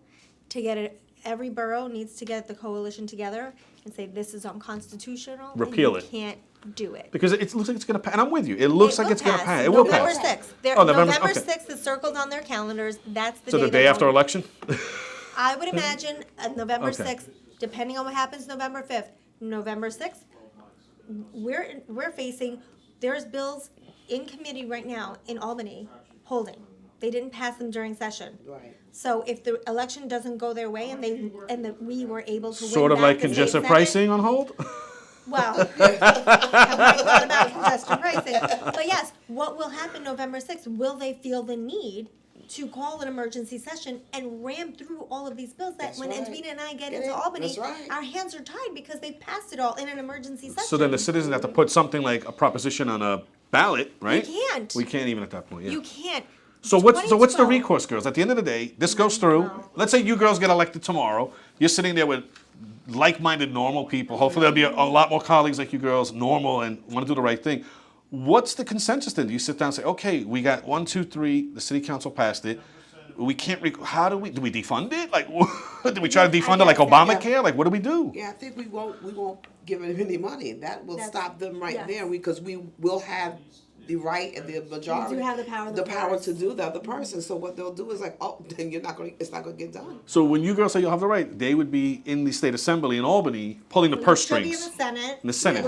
to get it. Every borough needs to get the coalition together and say this is unconstitutional. Repeal and you can't do it. Because it looks like it's going to pass. And I'm with you. It looks like it's going to pass. It will November pass. 6th. November November okay. 6th is circled on their calendars. That's the So day. the day after election? I would imagine November Okay. 6th, depending on what happens November 5th. November 6th, we're facing, there's bills in committee right now in Albany holding. They didn't pass them during session. Right. So if the election doesn't go their way we were able to win Sort of back like the state congested senate, pricing on hold? well, have I thought about congestion pricing? But yes, what will happen November 6th? Will they feel the need to call an emergency session and ram through all of these bills that That's when right. Edwinna and I get Get into it? Albany, That's right. our hands are tied because they passed it all in an emergency session. So then the citizens have to put something like a proposition on a ballot, right? We can't. We can't even at that point, yeah. You can't. So what's the 2012 recourse, girls? At the end of the day, this goes through. Let's say you girls get elected tomorrow. You're sitting there with like-minded, normal people. Hopefully there'll be a lot more colleagues like you girls, normal and want to do the right thing. What's the consensus then? Do you sit down and say, okay, we got 1, 2, 3, the city council passed it. We can't, how do we defund it? Like, do we try to defund it like Obamacare? Like, what do we do? Yeah, I think we won't give them any money. That will stop them right yes. there because we will have the right and the majority. We do have the power of the power purse. to do the other person. So what they'll do is like, oh, then it's not gonna get done. So when you girls say you'll have the right, they would be in the state assembly in Albany pulling the purse She'll be in strings. the Senate. In the Senate,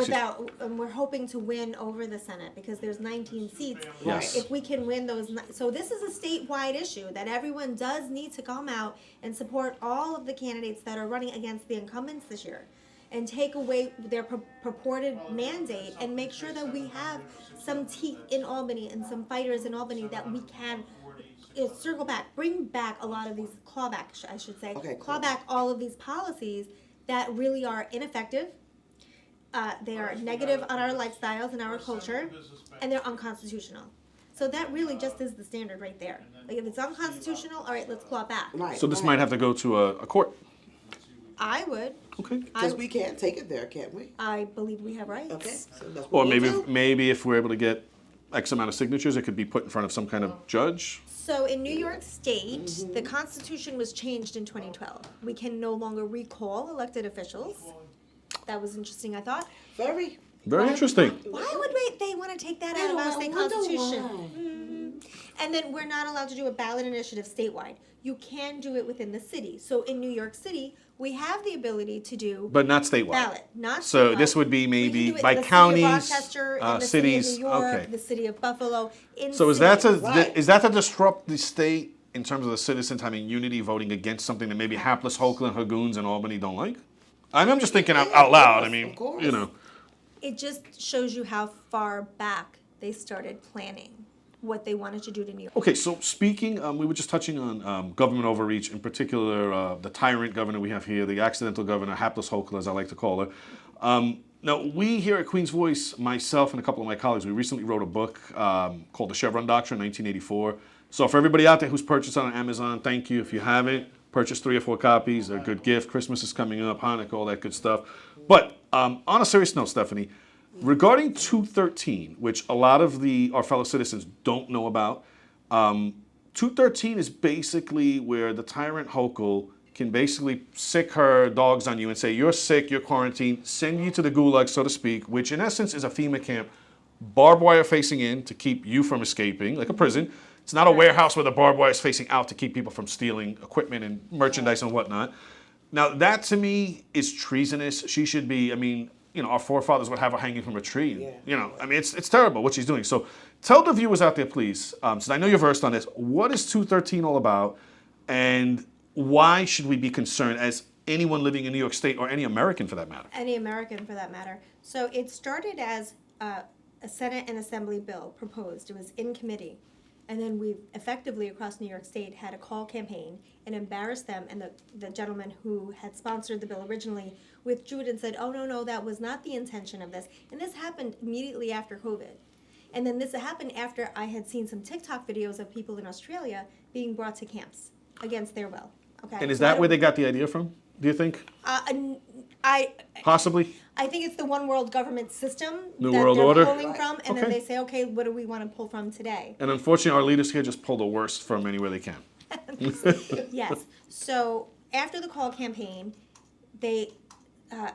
And we're hoping to win over the Senate because there's 19 seats. Yes. If we can win those, so this is a statewide issue that everyone does need to come out and support all of the candidates that are running against the incumbents this year, and take away their purported mandate and make sure that we have some teeth in Albany and some fighters in Albany that we can circle back, bring back a lot of these clawback, I should say, Okay, claw back all of these policies that really are ineffective. They are negative on our lifestyles and our culture, and they're unconstitutional. So that really just is the standard right there. Like if it's unconstitutional, all right, let's claw back. Right. So this might have to go to a court. I would. Okay. Because we can't take it there, can't we? I believe we have rights. Okay. So that's Or what we'll do. maybe if we're able to get X amount of signatures, it could be put in front of some kind of judge. So in New York State, the Constitution was changed in 2012. We can no longer recall elected officials. That was interesting, I thought. Very. Very interesting. Why would they want to take that out of our state constitution? And then we're not allowed to do a ballot initiative statewide. You can do it within the city. So in New York City, we have the ability to do But not statewide. ballot, not So statewide. this would be We can maybe do it by in the counties, city of Rochester, in the cities. city of New York, Okay. the city of Buffalo. So is that Right. to disrupt the state in terms of the citizens having unity voting against something that maybe hapless Oakland, Hagoons, and Albany don't like? I'm just thinking out loud. I mean, Of course. you know. It just shows you how far back they started planning what they wanted to do to New York. Okay, so speaking, we were just touching on government overreach, in particular the tyrant governor we have here, the accidental governor, hapless Hochul, as I like to call her. Now, we here at Queen's Voice, myself and a couple of my colleagues, we recently wrote a book called The Chevron Doctrine, 1984. So for everybody out there who's purchased on Amazon, thank you. If you haven't, purchase 3 or 4 copies. They're a good gift. Christmas is coming up, Hanukkah, all that good stuff. But On a serious note, Stephanie, regarding 213, which a lot of our fellow citizens don't know about, 213 is basically where the tyrant Hochul can basically sick her dogs on you and say, you're sick, you're quarantined, send you to the gulag, so to speak, which in essence is a FEMA camp, barbed wire facing in to keep you from escaping, like a prison. It's not a warehouse where the barbed wire is facing out to keep people from stealing equipment and merchandise and whatnot. Now, that to me is treasonous. She should be, I mean, our forefathers would have her hanging from a tree. I mean, it's terrible what she's doing. So tell the viewers out there, please, since I know you're versed on this, what is 213 all about? And why should we be concerned as anyone living in New York State or any American for that matter? Any American for that matter. So it started as a Senate and Assembly bill proposed. It was in committee. And then we effectively across New York State had a call campaign and embarrassed them. And the gentleman who had sponsored the bill originally withdrew it and said, oh, no, that was not the intention of this. And this happened immediately after COVID. And then this happened after I had seen some TikTok videos of people in Australia being brought to camps against their will. Okay. And is that where they got the idea from, do you think? Possibly? I think it's the one world government system New that World they're Order? pulling from, and then Okay. they say, okay, what do we want to pull from today? And unfortunately, our leaders here just pull the worst from anywhere they can. Yes. So after the call campaign,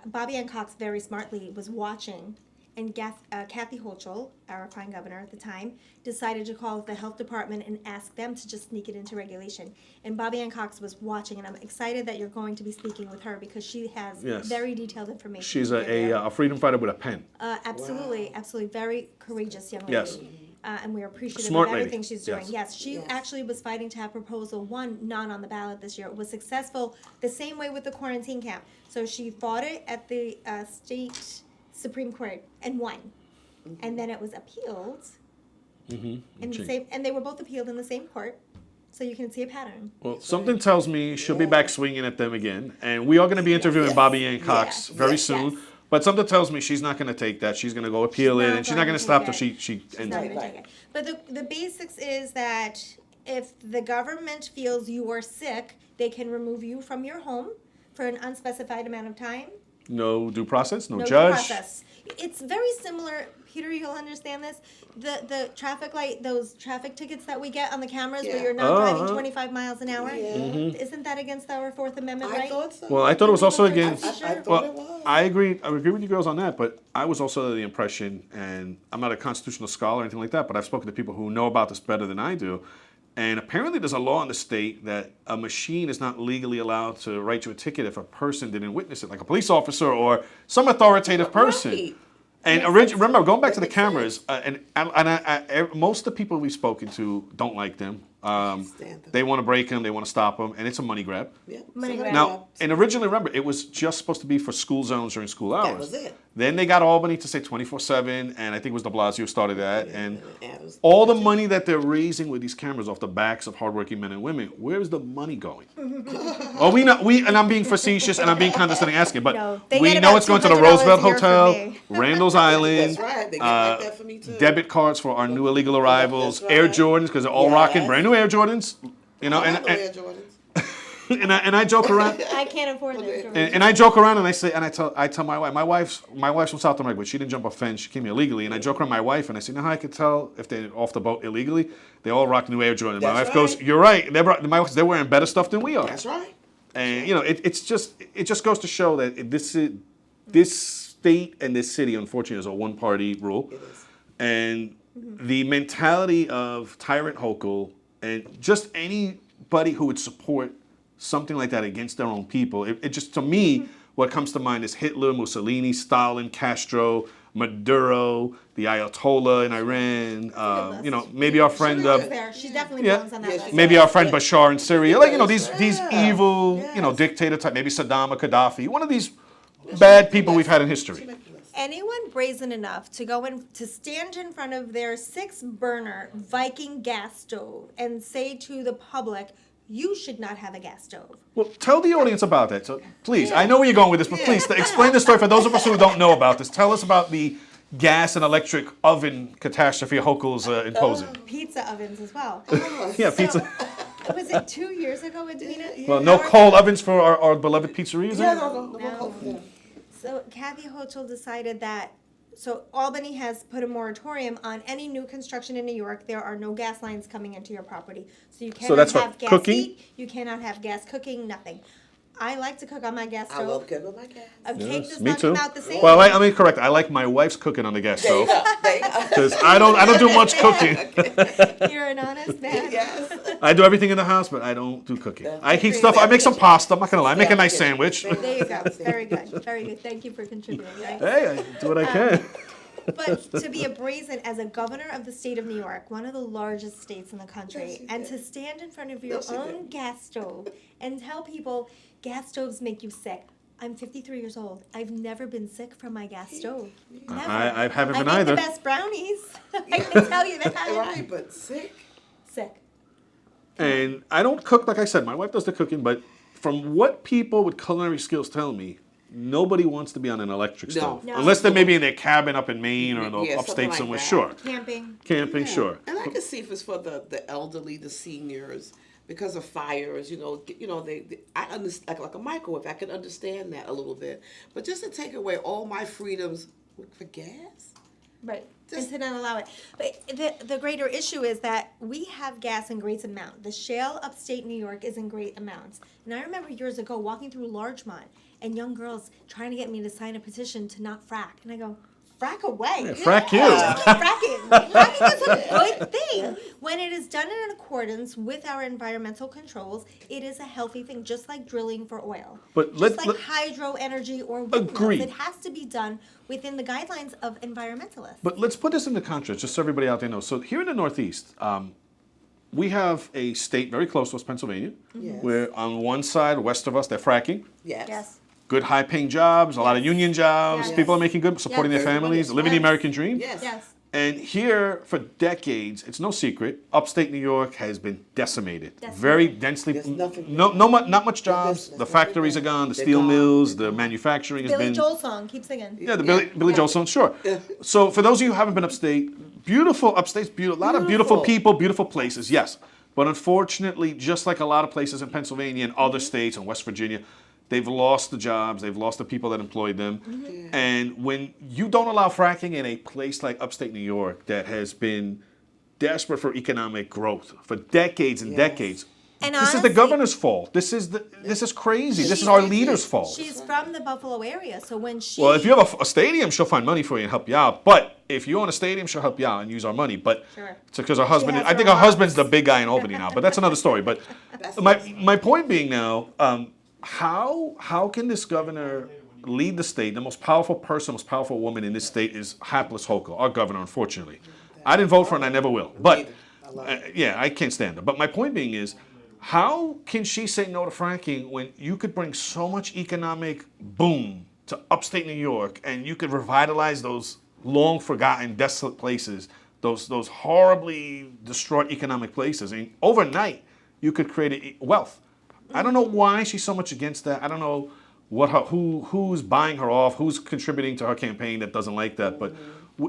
Bobby Ann Cox very smartly was watching, and Kathy Hochul, our fine governor at the time, decided to call the health department and ask them to just sneak it into regulation. And Bobby Ann Cox was watching, and I'm excited that you're going to be speaking with her because she has Yes. very detailed information. She's to give a freedom fighter with a pen. Absolutely, absolutely, very courageous young lady. Yes. And we're appreciative Smart of lady. everything she's doing. Yes. Yes, she Yes. actually was fighting to have Proposal 1 not on the ballot this year. It was successful the same way with the quarantine camp. So she fought it at the state Supreme Court and won. And then it was appealed. In the same, and they were both appealed in the same court. So you can see a pattern. Well, something tells me she'll be back swinging at them again. And we are going to be interviewing Bobby Ann Cox very soon. Yes. But something tells me she's not going to take that. She's going to go appeal it, and she's not going to stop till she She's ends not it. going to take it. But the basics is that if the government feels you are sick, they can remove you from your home for an unspecified amount of time. No due process, no No due judge. process. It's very similar. Peter, you'll understand this. The traffic light, those traffic tickets that we get on the cameras where Yeah. you're not driving Uh-huh. 25 miles an hour. Isn't that against our Fourth Amendment I right? thought so. Well, I thought it was also against. I thought Well, it was. I agree with you girls on that, but I was also under the impression, and I'm not a constitutional scholar or anything like that, but I've spoken to people who know about this better than I do. And apparently there's a law in the state that a machine is not legally allowed to write you a ticket if a person didn't witness it, like a police officer or some authoritative person. Right. And remember, going back to the cameras, most of the people we've spoken to don't like them. Stand them. They want to break them, they want to stop them, and it's a money grab. Yeah. Money So grab. Now, and originally, remember, it was just supposed to be for school zones during school hours. That was it. Then they got Albany to say 24/7, and I think it was de Blasio started that. And Adams. all the money that they're raising with these cameras off the backs of hardworking men and women, where is the money going? Well, and I'm being facetious and I'm being condescending asking, but No, they we get know about it's going to the $200 Roosevelt a year from Hotel, me. Randall's Island. That's right. They get like that for me too. Debit cards for our new illegal arrivals, That's Air right. Jordans because they're all Yes. rocking brand new Air Jordans. I And know Air Jordans. and I joke around. I can't afford this. And I joke around and I say, and I tell my wife's from South America, but she didn't jump a fence. She came here illegally. And I joke around my wife and I say, you know how I could tell if they're off the boat illegally? They all rock new Air Jordan. My That's wife goes, right. you're right. They're wearing better stuff than we are. That's right. And it just goes to show that this state and this city, unfortunately, is a one-party rule. It is. And the mentality of Tyrant Hochul and just anybody who would support something like that against their own people, it just, to me, what comes to mind is Hitler, Mussolini, Stalin, Castro, Maduro, the Ayatollah in Iran, maybe our friend, She definitely yeah. belongs on that Yeah, list. maybe our friend Bashar in Syria, these Yeah. evil, Yes. dictator type, maybe Saddam or Gaddafi, one of these bad people we've had in history. Anyone brazen enough to go in to stand in front of their 6-burner Viking gas stove and say to the public, you should not have a gas stove. Well, tell the audience about that. So please, I know where you're going with this, but please explain the story for those of us who don't know about this. Tell us about the gas and electric oven catastrophe Hochul's imposing. Pizza ovens as well. Yeah, pizza. Was it 2 years ago, Edwinna? Well, no coal ovens for our beloved pizzerias. Yeah, eh? no. So Kathy Hochul decided that, so Albany has put a moratorium on any new construction in New York. There are no gas lines coming into your property. So you cannot that's for have gas cooking? heat, you cannot have gas cooking, nothing. I like to cook on my gas I stove. love cooking my gas. A cake does Me not too. come out the same. Well, I mean, correct. I like my wife's cooking on the gas There you stove go. There you go. because I don't do much cooking. You're an honest man. Yes. I do everything in the house, but I don't do cooking. That's I heat great. stuff. I make some pasta. I'm not gonna lie. I make a nice sandwich. There you go. Very good. Very good. Thank you for contributing. Right? Hey, I do what I can. But to be a brazen as a governor of the state of New York, one of the largest states in the country, Yes, you and did. to stand in front of your Yes, you own did. gas stove and tell people gas stoves make you sick. I'm 53 years old. I've never been sick from my gas stove. Never. I haven't been I make either. the best brownies. I can tell you that. Right, but sick. Sick. And I don't cook, like I said, my wife does the cooking, but from what people with culinary skills tell me, nobody wants to be on an electric No. stove. No. Unless they're maybe in their cabin up in Maine or in the Yeah, something upstate like somewhere, that. sure. Camping. Camping, Yeah. sure. And I can see if it's for the elderly, the seniors, because of fires. I understand like a microwave. I can understand that a little bit, but just to take away all my freedoms for gas. Right. Just- And to not allow it. But the greater issue is that we have gas in great amount. The shale upstate New York is in great amounts. And I remember years ago walking through Larchmont and young girls trying to get me to sign a petition to not frack. And I go, frack away. Yeah, frack you. Just keep fracking. Fracking is a good thing. When it is done in accordance with our environmental controls, it is a healthy thing, just like drilling for oil. But just let- like hydro energy or windmills. Agreed. It has to be done within the guidelines of environmentalists. But let's put this into context, just so everybody out there knows. So here in the Northeast, we have a state very close to us, Pennsylvania, Yes. where on one side, west of us, they're fracking. Yes. Yes. Good high-paying jobs, a lot of Yes. union jobs. Yes. People are making good, supporting Yes. their families, living the Yes. American dream. Yes. Yes. And here, for decades, it's no secret, upstate New York has been decimated. Decimated. Very densely, There's nothing- not much jobs. business, The nothing factories are there. gone. The They're steel gone. mills, They're the gone. manufacturing has Billy been. Joel song, keep singing. Yeah, the Billy Joel song, sure. Yeah. So for those of you who haven't been upstate, beautiful upstate's beautiful, a lot of beautiful Beautiful. people, beautiful places, yes. But unfortunately, just like a lot of places in Pennsylvania and other states and West Virginia, they've lost the jobs, they've lost the people that employed them. And when you don't allow fracking in a place like upstate New York that has been desperate for economic growth for decades and Yes. decades, And this is the honestly- governor's fault. This is crazy. This is our leader's fault. She's from the Buffalo area, so when she Well, if you have a stadium, she'll find money for you and help you out. But if you own a stadium, she'll help you out and use our money. But Sure. it's because her husband, has I her think her lots. husband's the big guy in Albany now. But that's another story. But my point being now, how can this governor lead the state? The most powerful person, most powerful woman in this state is Hapless Hochul, our governor, unfortunately. I didn't vote for her and I never will. But Neither. I love her. yeah, I can't stand her. But my point being is, how can she say no to fracking when you could bring so much economic boom to upstate New York and you could revitalize those long forgotten, desolate places, those horribly destroyed economic places, and overnight you could create wealth. I don't know why she's so much against that. I don't know who's buying her off, who's contributing to her campaign that doesn't like that. But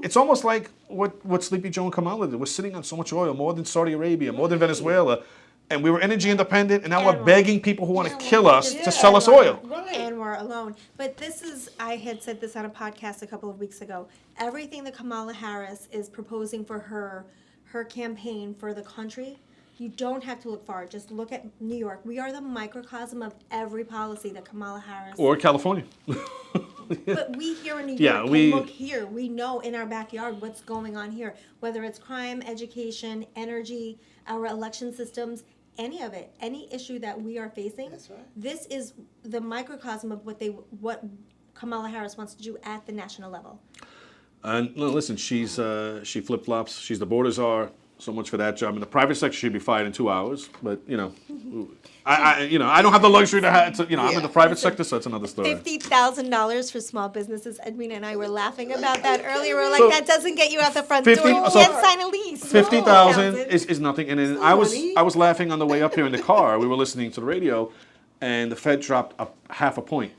it's almost like what Sleepy Joe and Kamala did. We're sitting on so much oil, more than Saudi Arabia, more than Venezuela, and we were energy independent, and now we're And begging people who want to kill us Yeah. to sell us oil. Right. and we're alone. But this is, I had said this on a podcast a couple of weeks ago. Everything that Kamala Harris is proposing for her campaign for the country, you don't have to look far. Just look at New York. We are the microcosm of every policy that Kamala Harris. Or California. But we here in New Yeah, York we- can look here. We know in our backyard what's going on here, whether it's crime, education, energy, our election systems, any of it, any issue that we are facing. That's right. This is the microcosm of what Kamala Harris wants to do at the national level. And listen, she flip flops. She's the border czar. So much for that job. In the private sector, she'd be fired in 2 hours. But I don't have the luxury to have. I'm in Yeah. the private sector, so it's another story. $50,000 for small businesses. Edwina and I were laughing about that earlier. We're like, So, that doesn't get you out the front 50 door. You so can't sign a lease. 50,000 is nothing. And then I was money. laughing on the way up here in the car. We were listening to the radio, and the Fed dropped half a point.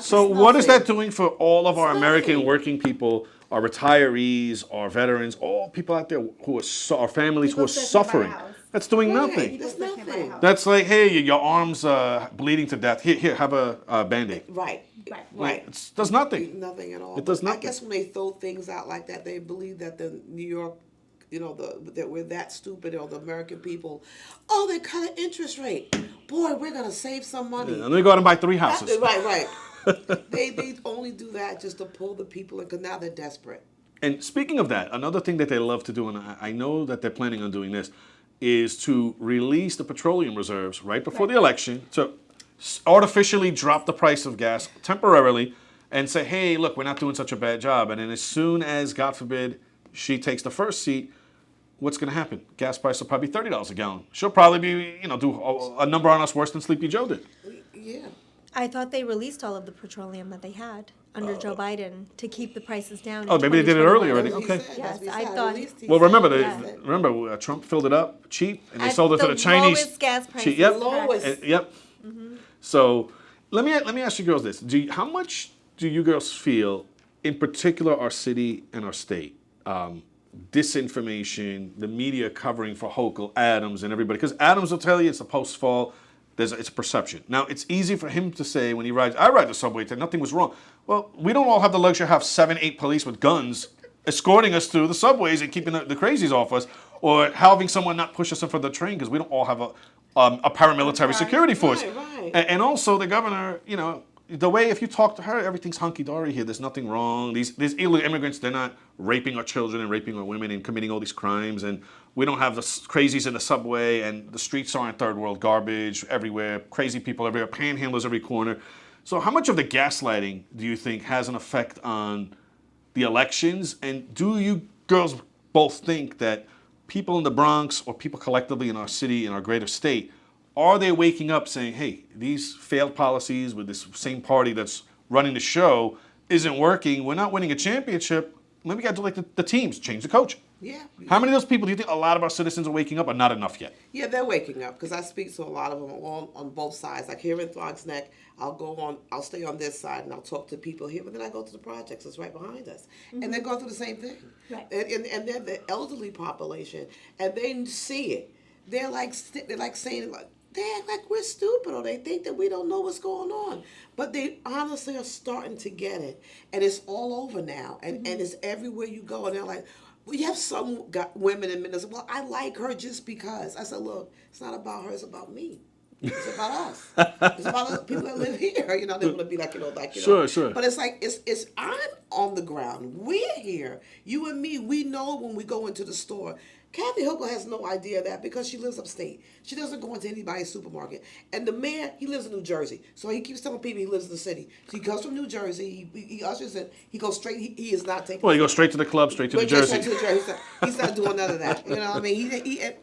So what is that doing for all of our American nothing. working people, our retirees, our veterans, all people out there who are our families who People are that can't buy a suffering? house. That's doing Right. nothing. That's People that can't buy a nothing. house. That's like, hey, your arm's bleeding to death. Here, have a Band-Aid. Right. Right. It does nothing. Nothing at all. It does But I nothing. guess when they throw things out like that, they believe that the New York, that we're that stupid, or the American people, oh, they cut an interest rate. Boy, we're gonna save some money. And they go out and buy 3 houses. Right. They only do that just to pull the people in, because now they're desperate. And speaking of that, another thing that they love to do, and I know that they're planning on doing this, is to release the petroleum reserves right before the election to artificially drop the price of gas temporarily and say, hey, look, we're not doing such a bad job. And then as soon as, God forbid, she takes the first seat, what's going to happen? Gas price will probably be $30 a gallon. She'll probably be, do a number on us worse than Sleepy Joe did. Yeah. I thought they released all of the petroleum that they had under Joe Biden to keep the prices down. Oh, in maybe they did it 2021. earlier already. That's what he Okay. said. Yes, That's what he I said. thought- At least he Well, said. remember, Trump filled it up cheap, and they At sold it to the Chinese. lowest gas prices. cheap. Yep. Lowest. Yep. So let me ask you girls this: how much do you girls feel, in particular, our city and our state, disinformation, the media covering for Hochul, Adams, and everybody? Because Adams will tell you it's a post-fall. It's a perception. Now, it's easy for him to say when he rides, I ride the subway, that nothing was wrong. Well, we don't all have the luxury to have 7, 8 police with guns escorting us through the subways and keeping the crazies off us, or having someone not push us in front of the train, because we don't all have a paramilitary security force. Right. And also the governor, the way if you talk to her, everything's hunky-dory here. There's nothing wrong. These illegal immigrants, they're not raping our children and raping our women and committing all these crimes. And we don't have the crazies in the subway, and the streets aren't third world garbage everywhere, crazy people everywhere, panhandlers every corner. So how much of the gaslighting do you think has an effect on the elections? And do you girls both think that people in the Bronx, or people collectively in our city, in our greater state, are they waking up saying, hey, these failed policies with this same party that's running the show isn't working, we're not winning a championship, maybe we got to do like the teams, change the coach. Yeah. How many of those people do you think a lot of our citizens are waking up, or not enough yet? Yeah, they're waking up, because I speak to a lot of them on both sides. Like here in Bronx Neck, I'll stay on this side and I'll talk to people here, but then I go to the projects that's right behind us, and they're going through the same thing. Right. And they're the elderly population, and they see it. They're like saying like, they act like we're stupid, or they think that we don't know what's going on. But they honestly are starting to get it, and it's all over now, and it's everywhere you go, and they're like, well, you have some women and men that say, well, I like her just because. I said, look, it's not about her, it's about me. It's about us. It's about the people that live here. They want to be like, Sure. But it's like, it's I'm on the ground. We're here. You and me, we know when we go into the store. Kathy Hochul has no idea that, because she lives upstate. She doesn't go into anybody's supermarket. And the mayor, he lives in New Jersey. So he keeps telling people he lives in the city. So he comes from New Jersey. He ushers in. He goes straight. He is not taking. Well, you go straight to the club, straight to the Jersey. Straight to the Jersey. He's not doing none of that. I mean,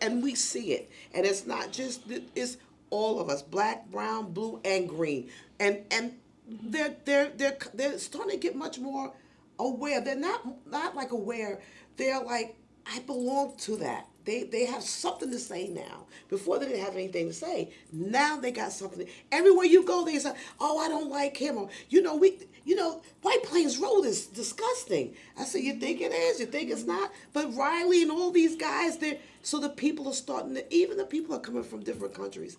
and we see it. And it's not just, it's all of us, black, brown, blue, and green. And they're starting to get much more aware. They're not like aware. They're like, I belong to that. They have something to say now. Before they didn't have anything to say. Now they got something. Everywhere you go, they say, "Oh, I don't like him." Or White Plains Road is disgusting. I said, "You think it is? You think it's not?" But Riley and all these guys, so the people are starting to. Even the people are coming from different countries.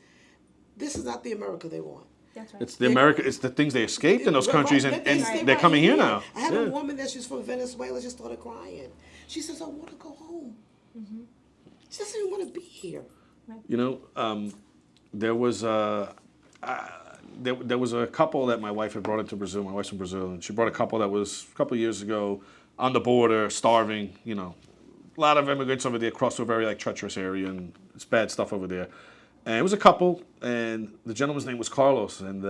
This is not the America they want. That's right. It's the America. It's the things they escaped in those countries, and Stay they're right coming here now. I had a woman that she's from Venezuela. Just started crying. She says, "I want to go home." She doesn't even want to be here. There was there was a couple that my wife had brought into Brazil. My wife's from Brazil, and she brought a couple that was a couple of years ago on the border, starving. A lot of immigrants over there crossed to a very treacherous area, and it's bad stuff over there. And it was a couple, and the gentleman's name was Carlos. And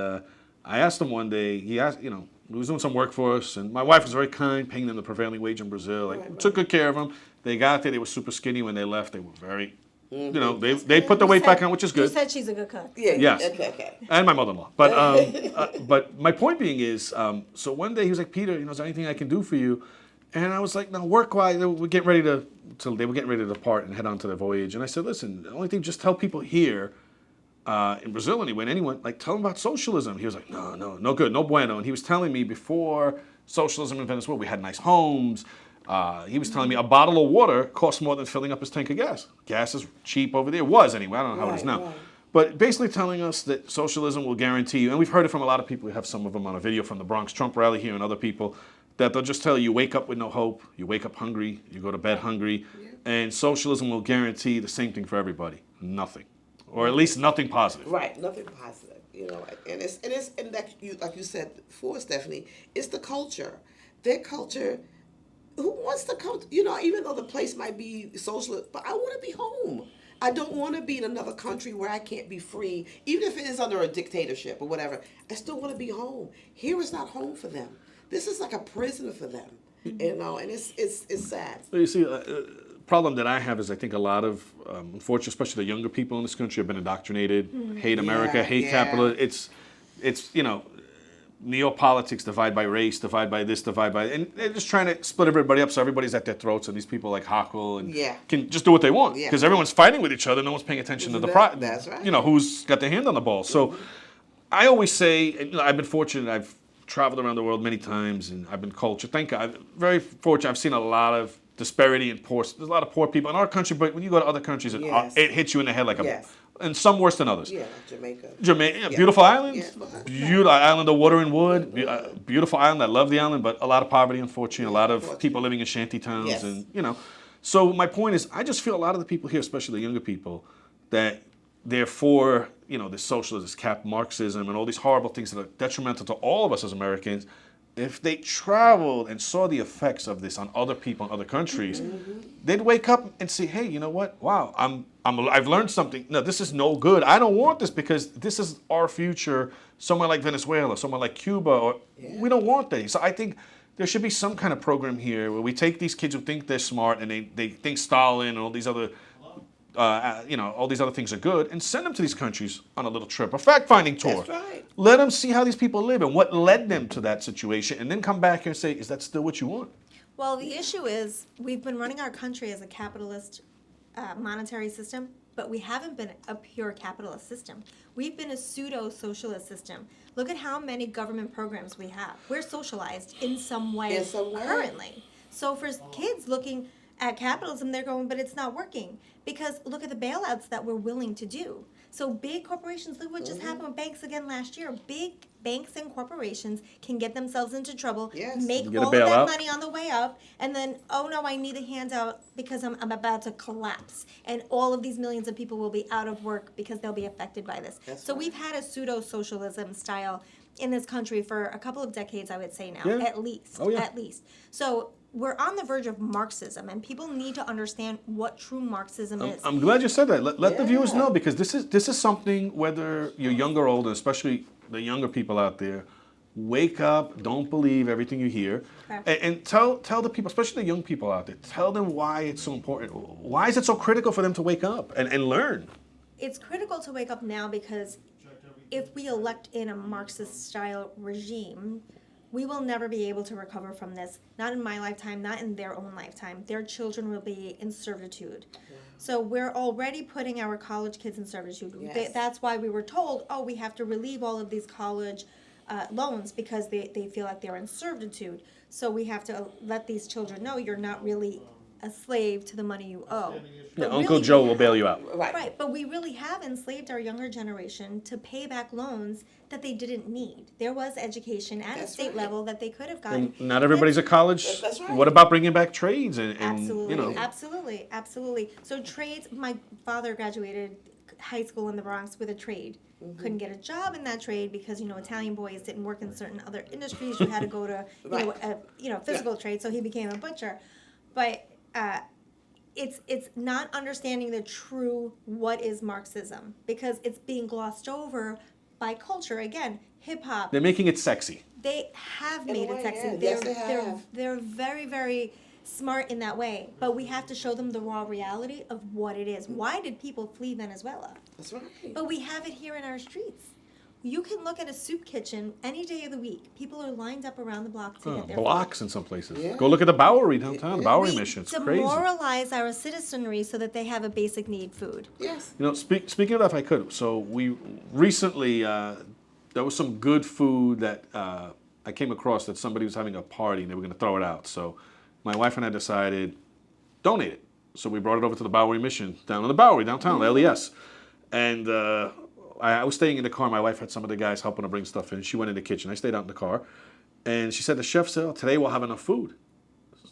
I asked him one day. He asked, he was doing some work for us, and my wife was very kind, paying them the prevailing wage in Brazil. Took good care of them. They got there. They were super skinny when they left. They were very, they put the weight back on, which is You good. said she's a good cook. Yeah. Yes. Okay. And my mother-in-law. But my point being is, so one day he was like, Peter, is there anything I can do for you? And I was like, no, work-wise, they were getting ready to depart and head on to their voyage. And I said, listen, the only thing, just tell people here, in Brazil anyway, and anyone, tell them about socialism. He was like, no good, no bueno. And he was telling me before socialism in Venezuela, we had nice homes. He was telling me a bottle of water costs more than filling up his tank of gas. Gas is cheap over there. It was anyway. I don't know how it is now. Right. But basically telling us that socialism will guarantee you, and we've heard it from a lot of people. We have some of them on a video from the Bronx Trump rally here and other people, that they'll just tell you wake up with no hope, you wake up hungry, you go to bed hungry, and socialism will guarantee the same thing for everybody. Nothing. Or at least nothing positive. Right, nothing positive, and that you like you said before, Stephanie, it's the culture. Their culture. Who wants to come? Even though the place might be socialist, but I want to be home. I don't want to be in another country where I can't be free, even if it is under a dictatorship or whatever. I still want to be home. Here is not home for them. This is like a prison for them, and it's sad. Well, you see, problem that I have is I think a lot of, unfortunately, especially the younger people in this country have been indoctrinated, hate America, hate capitalism. It's neopolitics, divide by race, divide by this, divide by, and they're just trying to split everybody up so everybody's at their throats, and these people like Hochul and can just do what they want because everyone's fighting with each other. No one's paying attention to the That's right. who's got their hand on the ball. So I always say, I've been fortunate. I've traveled around the world many times, and I've been cultured. Thank God. I'm very fortunate. I've seen a lot of disparity and poor. There's a lot of poor people in our country, but when you go to other countries, it hits you in the head like and some worse than others. Yeah, Jamaica. Beautiful island, Yeah. beautiful island of water and wood, beautiful island. I love the island, but a lot of poverty, unfortunately. A lot of people living in shanty towns, and So my point is, I just feel a lot of the people here, especially the younger people, that they're for this socialism, this cap Marxism, and all these horrible things that are detrimental to all of us as Americans. If they traveled and saw the effects of this on other people in other countries, they'd wake up and say, "Hey, you know what? Wow, I've learned something. No, this is no good. I don't want this because this is our future. Somewhere like Venezuela, somewhere like Cuba, or we don't want that." So I think there should be some kind of program here where we take these kids who think they're smart and they think Stalin and all these other all these other things are good, and send them to these countries on a little trip, a fact-finding tour. That's right. Let them see how these people live and what led them to that situation, and then come back here and say, is that still what you want? Well, the issue is we've been running our country as a capitalist monetary system, but we haven't been a pure capitalist system. We've been a pseudo-socialist system. Look at how many government programs we have. We're socialized in some way currently. So for kids looking at capitalism, they're going, but it's not working. Because look at the bailouts that we're willing to do. So big corporations, look what just happened with banks again last year. Big banks and corporations can get themselves into trouble, make all of that money on the way up, and then, oh no, I need a handout because I'm about to collapse. And all of these millions of people will be out of work because they'll be affected by this. We've had a pseudo-socialism style in this country for a couple of decades, I would say now, at least. At least. So we're on the verge of Marxism, and people need to understand what true Marxism is. I'm glad you said that. Let the viewers know, because this is something, whether you're young or old, especially the younger people out there, wake up, don't believe everything you hear, and tell the people, especially the young people out there, tell them why it's so important. Why is it so critical for them to wake up and learn? It's critical to wake up now because if we elect in a Marxist-style regime, we will never be able to recover from this. Not in my lifetime, not in their own lifetime. Their children will be in servitude. So we're already putting our college kids in servitude. That's why we were told, we have to relieve all of these college loans because they feel like they're in servitude. So we have to let these children know you're not really a slave to the money you owe. Uncle Joe will bail you out. Right, but we really have enslaved our younger generation to pay back loans that they didn't need. There was education at a state level that they could have gotten. And not everybody's a college. That's right. What about bringing back trades and Absolutely. So trades, my father graduated high school in the Bronx with a trade. Couldn't get a job in that trade because Italian boys didn't work in certain other industries. You had to go to physical trade, so he became a butcher. But it's not understanding the true what is Marxism, because it's being glossed over by culture. Again, hip hop. They're making it sexy. They have made it sexy. Yes, They're very, very smart in that way, but we have to show them the raw reality of what it is. Why did people flee Venezuela? That's right. But we have it here in our streets. You can look at a soup kitchen any day of the week. People are lined up around the block to get their blocks in some places. Go look at the Bowery downtown, the Bowery Mission. It's crazy. Demoralize our citizenry so that they have a basic need, food. Yes. Speaking of that, if I could, so we recently, there was some good food that I came across that somebody was having a party and they were going to throw it out. So my wife and I decided, donate it. So we brought it over to the Bowery Mission down on the Bowery, downtown, LES. And I was staying in the car. My wife had some of the guys helping her bring stuff in. She went in the kitchen. I stayed out in the car. And she said, the chef said, oh, today we'll have enough food.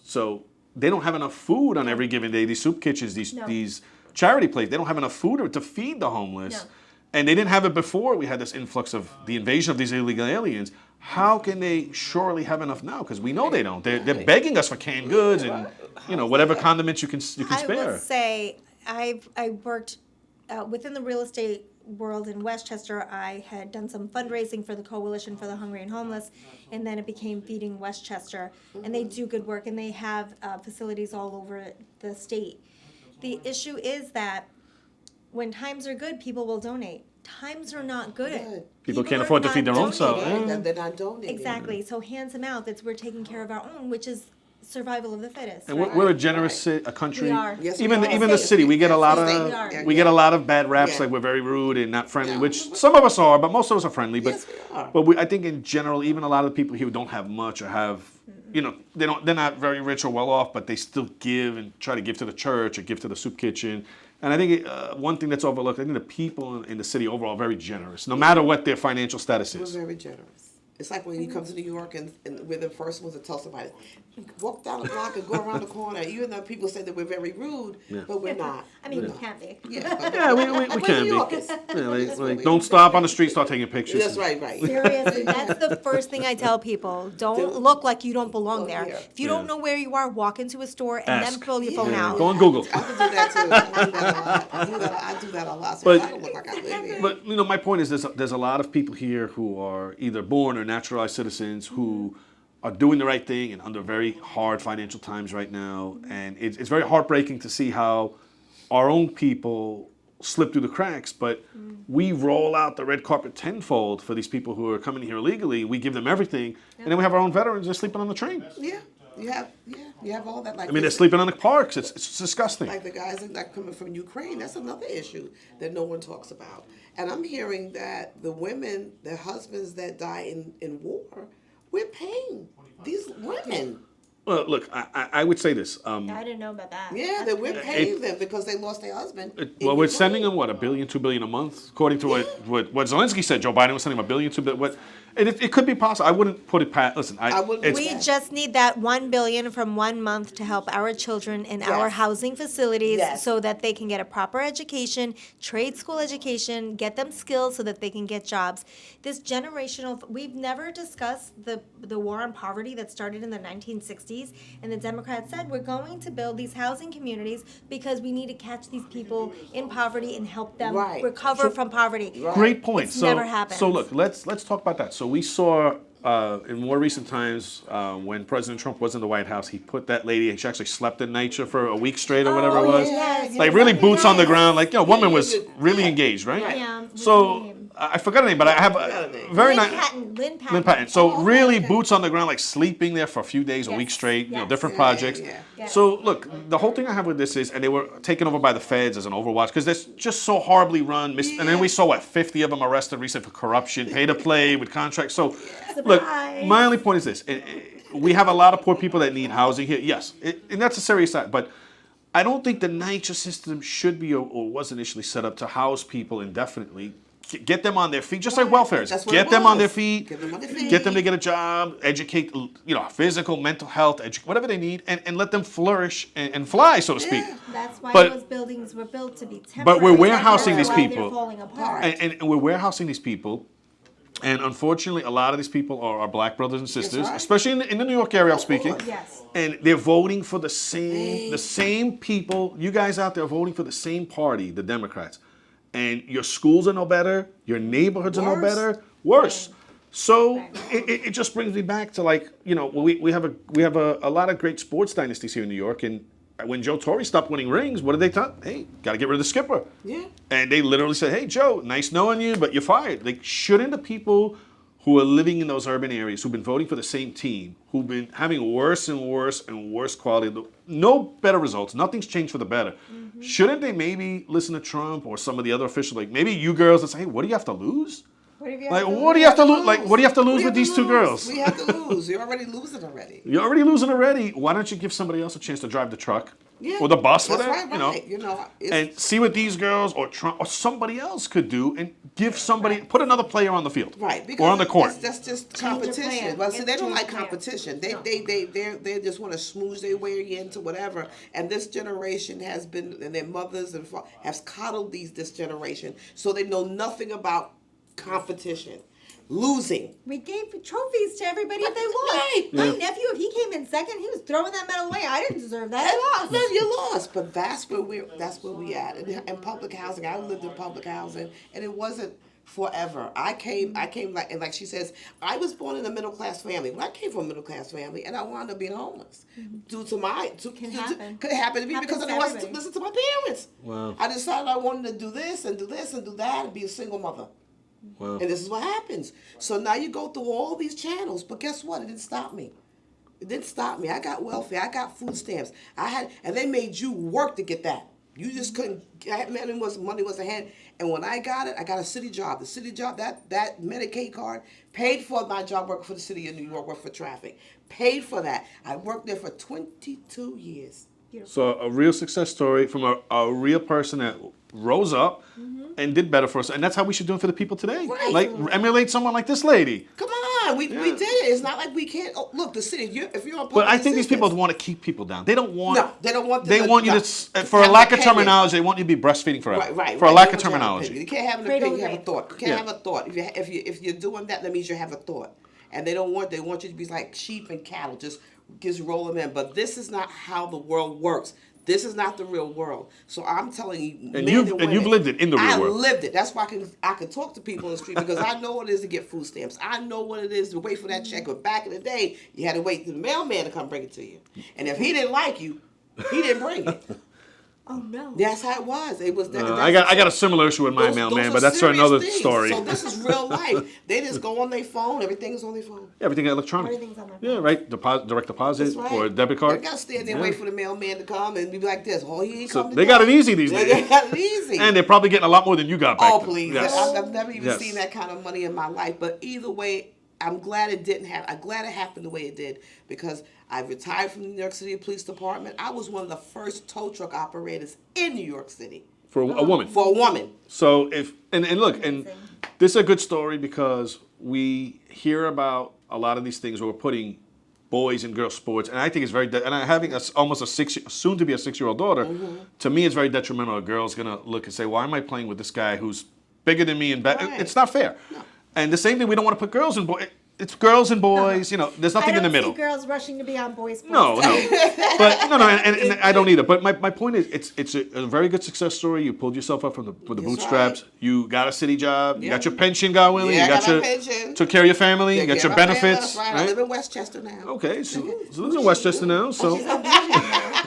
So they don't have enough food on every given day. These soup kitchens, these charity places, they don't have enough food to feed the homeless. No. And they didn't have it before we had this influx of the invasion of these illegal aliens. How can they surely have enough now? Because we know they don't. They're begging us for canned goods and whatever condiments you can I spare. will say I worked within the real estate world in Westchester. I had done some fundraising for the Coalition for the Hungry and Homeless, and then it became Feeding Westchester. And they do good work, and they have facilities all over the state. The issue is that when times are good, people will donate. Times are not good. People can't are afford to not feed their own donating. self. Right, they're not donating. Exactly. So hands to mouth, it's we're taking care of our own, which is survival of the fittest. And right? we're a generous a country. We are. Yes, even we are. even the city, we get a lot Yes, of we are. we get a lot of bad raps, Yeah. like we're very rude and not friendly, Yeah. which some of us are, but most of us are friendly. But Yes, we are. but I think in general, even a lot of the people here who don't have much or have, they're not very rich or well off, but they still give and try to give to the church or give to the soup kitchen. And I think one thing that's overlooked, I think the people in the city overall are very generous, no matter what their financial status We're is. very generous. It's like when you come to New York and we're the first ones to tell somebody, walk down the block and go around the corner. Even though people say that we're very rude, but we're not. I mean, you can be. Yeah, We can be. New Yorkers. Like, don't stop on the street, start taking pictures. That's right. Seriously, that's the first thing I tell people. Don't look like you don't belong there. yeah. If you don't know where you are, walk into a store and Ask. then pull your phone Yeah, out. go on Google. I do that too. I do that a lot. So But- I don't look like I live here. But my point is, there's a lot of people here who are either born or naturalized citizens who are doing the right thing and under very hard financial times right now, and it's very heartbreaking to see how our own people slip through the cracks. But we roll out the red carpet tenfold for these people who are coming here illegally. We give them everything, and then we have our own veterans just sleeping on the train. Yeah, you have all that. Like I mean, they're sleeping on the parks. It's disgusting. Like the guys that coming from Ukraine, that's another issue that no one talks about. And I'm hearing that the women, their husbands that die in war, we're paying these women. Well, look, I would say this. I didn't know about that. Yeah, that we're paying them because they lost their husband. Well, we're sending them $1 billion, $2 billion a month, according to what Zelensky said. Joe Biden was sending them $1 billion, $2 billion. It could be possible. I wouldn't put it past. Listen, I wouldn't it's, We just need that $1 billion from 1 month to help our children in our Yes. housing facilities Yes. so that they can get a proper education, trade school education, get them skills so that they can get jobs. This generational, we've never discussed the war on poverty that started in the 1960s, and the Democrats said we're going to build these housing communities because we need to catch these people in poverty and help them Right. recover from poverty. great point. It's never happened. So look, let's talk about that. So we saw in more recent times when President Trump was in the White House, he put that lady. She actually slept in nature for a week straight or whatever it was. yes, Like yes, really yes. boots on the ground. Like woman was really engaged, right? Yeah, what's her So name? I forgot her name, but I have a very Lynn nice. Patton. Lynn Patton. Lynn Patton. So Oh, really okay. boots on the ground, like sleeping there for a few days, a week Yes, straight, yes. different Yeah, projects. yeah. Yes. So look, the whole thing I have with this is, and they were taken over by the feds as an overwatch because they're just so horribly run. And then we saw 50 of them arrested recently for corruption, pay to play with contracts. So look, Surprise. my only point is this: we have a lot of poor people that need housing here. Yes, and that's a serious side, but. I don't think the NYCHA system should be or was initially set up to house people indefinitely. Get them on their feet, just like welfare is. That's what Get it them on their was. feet. Get them on their feet. Get them to get a job, educate, physical, mental health, whatever they need, and let them flourish and fly, so to speak. Yeah. That's why But- those buildings were built to be temporary. But we're That's warehousing these why they're people. falling apart. And we're warehousing these people. And unfortunately, a lot of these people are our black brothers and sisters, right. especially in the New York area I'm speaking. Yes. And they're voting for the same people. You guys out there are voting for the same party, the Democrats. And your schools are no better. Your neighborhoods are no Worse. better. Worse. So Right. it just brings me back to we have a lot of great sports dynasties here in New York. And when Joe Torre stopped winning rings, what did they tell? Hey, got to get rid of the skipper. Yeah. And they literally said, hey, Joe, nice knowing you, but you're fired. Like, shouldn't the people who are living in those urban areas, who've been voting for the same team, who've been having worse and worse and worse quality, no better results, nothing's changed for the better, shouldn't they maybe listen to Trump or some of the other officials, like maybe you girls, and say, hey, what do you have to lose? What if you Like, have to what do you have to lose? Like, what do you have to lose We with have to these two lose. girls? We have to lose. You're already losing already. You're already losing already. Why don't you give somebody else a chance to drive the truck Yeah. or the bus, That's whatever, right, you know? right. You know, And see what these girls or Trump or somebody else could do, and give somebody, put another player on the field, right, because or on the court. That's just Change your competition. plan. But see, they It's don't change like plan. competition. They No. they just want to smooth their way into whatever. And this generation has been, and their mothers and have coddled this generation, so they know nothing about competition, losing. We gave trophies to everybody if they lost. Right. My Yeah. nephew, if he came in second, he was throwing that medal away. I didn't deserve that. I lost. Then you lost, but that's where we at. In public housing, I lived in public housing, and it wasn't forever. I came like she says, I was born in a middle class family. Well, I came from a middle class family, and I wound up being homeless due to Can happen. could happen to me Happens because I to didn't want to everybody. listen to my parents. Wow. I decided I wanted to do this and do this and do that and be a single mother. Wow. And this is what happens. So now you go through all these channels, but guess what? It didn't stop me. It didn't stop me. I got welfare. I got food stamps. And they made you work to get that. You just couldn't. Money was ahead. And when I got it, I got a city job. The city job, that Medicaid card, paid for my job working for the city of New York, worked for traffic. Paid for that. I worked there for 22 years. So a real success story from a real person that rose up and did better for us, and that's how we should do it for the people today. Right. Like emulate someone like this lady. Come on, we did it. It's not like we can't. Oh, look, the city. If you're on public But I think these people assistance- want to keep people down. They don't want. No, they don't want. They want you no. to, for a Have lack an of opinion. terminology, they want you to be breastfeeding forever. Right. For a They lack don't of want you to have an terminology. opinion. You can't have an Cradle opinion. You have a rape. thought. You can't Yeah. have a thought. If you're doing that, that means you have a thought. And they want you to be like sheep and cattle, just roll them in. But this is not how the world works. This is not the real world. So I'm telling you, And men you've women, lived it in the real world. I lived it. That's why I can talk to people in the street because I know what it is to get food stamps. I know what it is to wait for that check. But back in the day, you had to wait for the mailman to come bring it to you. And if he didn't like you, he didn't bring it. Oh no. That's how it was. It was. I got a similar issue with my mailman, but that's for serious another things. story. So this is real life. They just go on their phone. Everything's on their phone. Everything electronic. Everything's on their Yeah, right. Direct deposit That's right. or debit card. You gotta stand there and Yeah. wait for the mailman to come and be like this. Oh, he ain't So come they got it today. easy these They days. got it easy. And they're probably getting a lot more than you got back Oh, then. please. Yes. I've never even Yes. seen that kind of money in my life. But either way, I'm glad it didn't happen. I'm glad it happened the way it did because I retired from the New York City Police Department. I was one of the first tow truck operators in New York City For a woman. for a woman. So if and look, and this is a good story because we hear about a lot of these things where we're putting boys and girls sports, and I think it's very and having almost a soon to be a 6-year-old daughter. To me, it's very detrimental. A girl's gonna look and say, "Why am I playing with this guy who's bigger than me and better?" Right. It's not fair. No. And the same thing, we don't want to put girls and boys. It's girls and boys. You know, there's nothing I in don't the middle. see girls rushing to be on boys' sports. No, but and I don't either. But my point is, it's a very good success story. You pulled yourself up from the That's bootstraps. right. You got a city job. You Yeah. got your pension, God willing. Yeah, you got I got my your pension. took care of your family. You Take got care your of my family. benefits. That's right. I live in Westchester now. Okay, so lives in Westchester now. So She's on bougie now.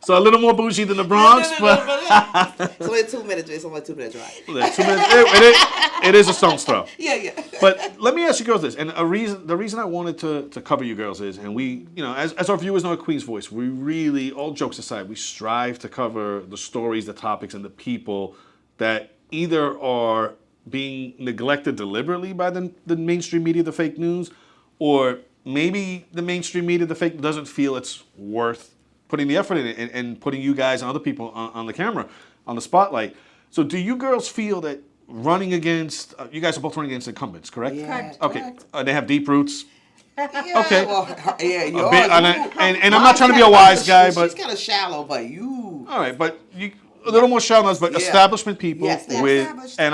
so a little more bougie than the Bronx, but It's only 2 minutes. It's only a 2-minute drive. it is a stone's throw. Yeah. But let me ask you girls this, and the reason I wanted to cover you girls is, and we, you know, as our viewers know at Queen's Voice, we really, all jokes aside, we strive to cover the stories, the topics, and the people that either are being neglected deliberately by the mainstream media, the fake news, or maybe the mainstream media, the fake, doesn't feel it's worth putting the effort in it and putting you guys and other people on the camera, on the spotlight. So do you girls feel that running against, you guys are both running against incumbents, correct? Yeah, Correct. Okay, correct. They have deep roots. Yeah, Okay. Well, yeah, A yours. bit, and I'm Mine not trying to be a kinda- wise guy, but she's kind of shallow, but you. all right, but you a little more shallow, but Yeah. establishment people Yes, they're with, established. and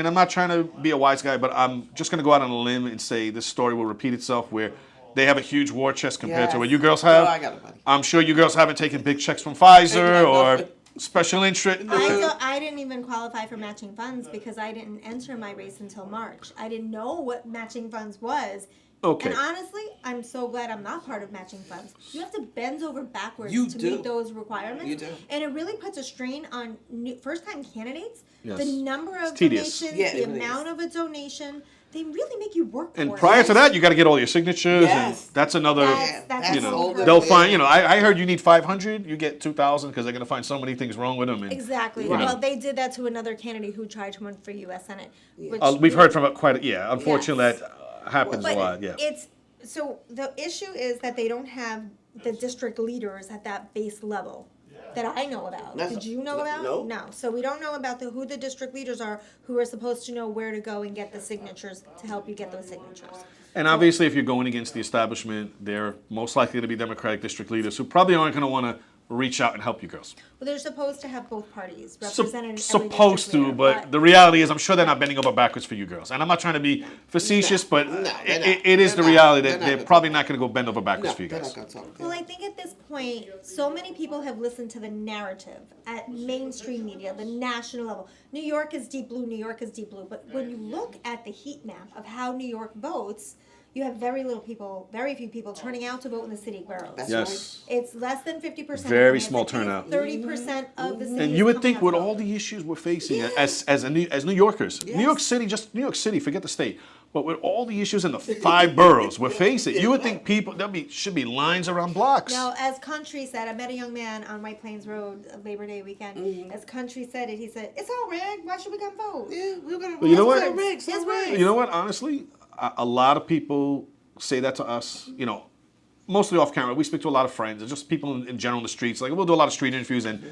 I'm not trying to be a wise guy, but I'm just gonna go out on a limb and say this story will repeat itself where they have a huge war chest compared to Yes. what you girls have. Oh, I got it, buddy. I'm sure you girls haven't taken big checks from Pfizer No. or special interest. I didn't even qualify for matching funds because I didn't enter my race until March. I didn't know what matching funds was. Okay. And honestly, I'm so glad I'm not part of matching funds. You have to bend over backwards You to do. meet those requirements. You do. And it really puts a strain on first-time candidates. Yes. The number of It's tedious. donations, Yeah, the it really amount is. of a donation, they really make you work And for it. prior to that, you got to get all your signatures, Yes. and that's another. That's You so know, perfect. they'll find. You know, I heard you need 500. You get 2,000 because they're going to find so many things wrong with them. And, Exactly. You know. Well, they did that to another candidate who tried to run for U.S. Senate. Which, We've heard from quite. Unfortunately, Yes. that happens a but lot. Yeah. it's so the issue is that they don't have the district leaders at that base level that I know about. That's- Did you know about? no. No. So we don't know about who the district leaders are who are supposed to know where to go and get the signatures to help you get those signatures. And obviously, if you're going against the establishment, they're most likely to be Democratic district leaders who probably aren't going to want to reach out and help you girls. Well, they're supposed to have both parties Sup- represented in every supposed district to, leader, but the reality is, I'm sure they're not bending over backwards for you girls. And I'm not trying to be facetious, but they're not. it is the They're not. reality They're that not they're gonna probably talk. not going to go bend over backwards No, for you they're guys. not gonna talk. Well, I think at this point, so many people have listened to the narrative at mainstream media, the national level. New York is deep blue, New York is deep blue. But when you look at the heat map of how New York votes, you have very few people turning out to vote in the city boroughs. That's Yes. It's less than 50%. Very small turnout. 30% of the city. And you would think with all the issues we're facing as New Yorkers, Yes. New York City, just New York City, forget the state, but with all the issues in the 5 boroughs we're facing, you would think people should be lines around blocks. Now, as Country said, I met a young man on White Plains Road Labor Day weekend. As Country said it, he said, "It's all rigged. Why should we come vote?" Yeah, we're gonna. But you know what? So rigged, so His rigged. words. You know what? Honestly, a lot of people say that to us. You know, mostly off camera. We speak to a lot of friends, and just people in general in the streets. Like we'll do a lot of street interviews, and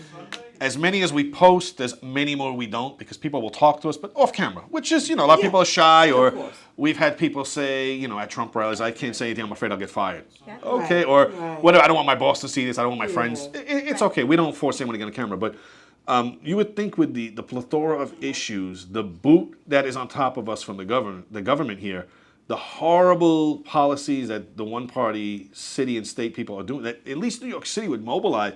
as many as we post, there's many more we don't because people will talk to us, but off camera, which is a lot of people are shy, or course. we've had people say, at Trump rallies, I can't say anything. I'm afraid I'll get fired. Yeah. Okay, Right, or right. whatever. I don't want my boss to see this. I don't want my friends. It's okay. We don't force anyone to get on camera, but. You would think with the plethora of issues, the boot that is on top of us from the government here, the horrible policies that the one-party city and state people are doing, that at least New York City would mobilize,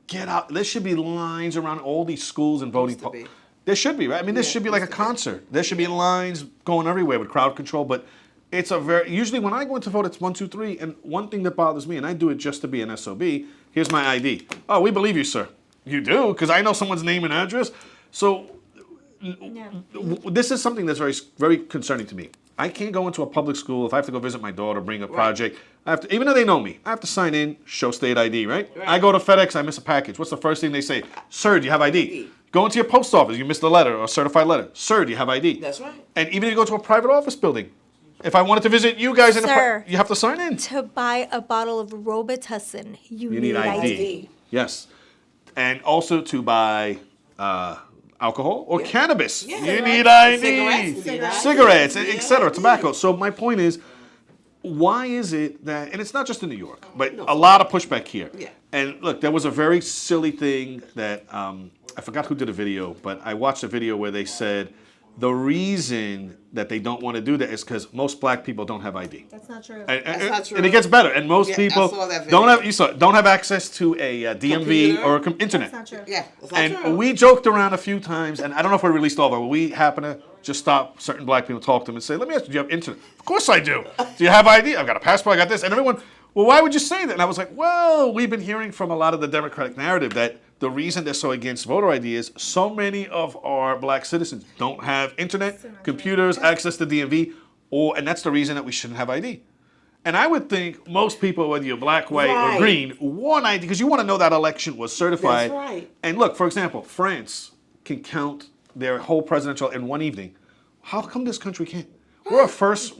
get out. There should be lines around all these schools and voting. Used to be. There should be, right? I mean, this should be like a concert. There should be lines going everywhere with crowd control, but it's usually when I go in to vote, it's 1, 2, 3, and one thing that bothers me, and I do it just to be an SOB, here's my ID. Oh, we believe you, sir. You do, because I know someone's name and address. So this is something that's very, very concerning to me. I can't go into a public school if I have to go visit my daughter, bring a project. I have to, even though they know me, I have to sign in, show state ID, right? I go to FedEx, I miss a package. What's the first thing they say? Sir, do you have ID? Go into your post office, you missed a letter or a certified letter. Sir, do you have ID? That's right. And even if you go to a private office building, if I wanted to visit you guys, Sir. you have to sign in. To buy a bottle of Robitussin, you need ID. Yes. And also to buy alcohol or cannabis. Yeah. You need ID. Cigarettes. Cigarettes, Yeah. etc. Tobacco. Yeah. So my point is, why is it that, and it's not just in New York, but a lot of pushback here. Yeah. And look, there was a very silly thing that, I forgot who did a video, but I watched a video where they said the reason that they don't want to do that is because most black people don't have ID. That's not true. And, not true. and it gets better. And most Yeah, I people saw that don't video. have don't have access to a DMV Computer. or internet. That's not true. Yeah, that's not And true. we joked around a few times, and I don't know if we released all of it, but we happen to just stop certain black people, talk to them, and say, "Let me ask you, do you have internet?" Of course I do. Do you have ID? I've got a passport. I got this. And everyone, well, why would you say that? And I was like, well, we've been hearing from a lot of the Democratic narrative that the reason they're so against voter ID is so many of our black citizens don't have internet, computers, access to DMV, and that's the reason that we shouldn't have ID. And I would think most people, whether you're black, white, or Right. green, want ID because you want to know that election was certified. That's right. And look, for example, France can count their whole presidential in one evening. How come this country can't? We're supposed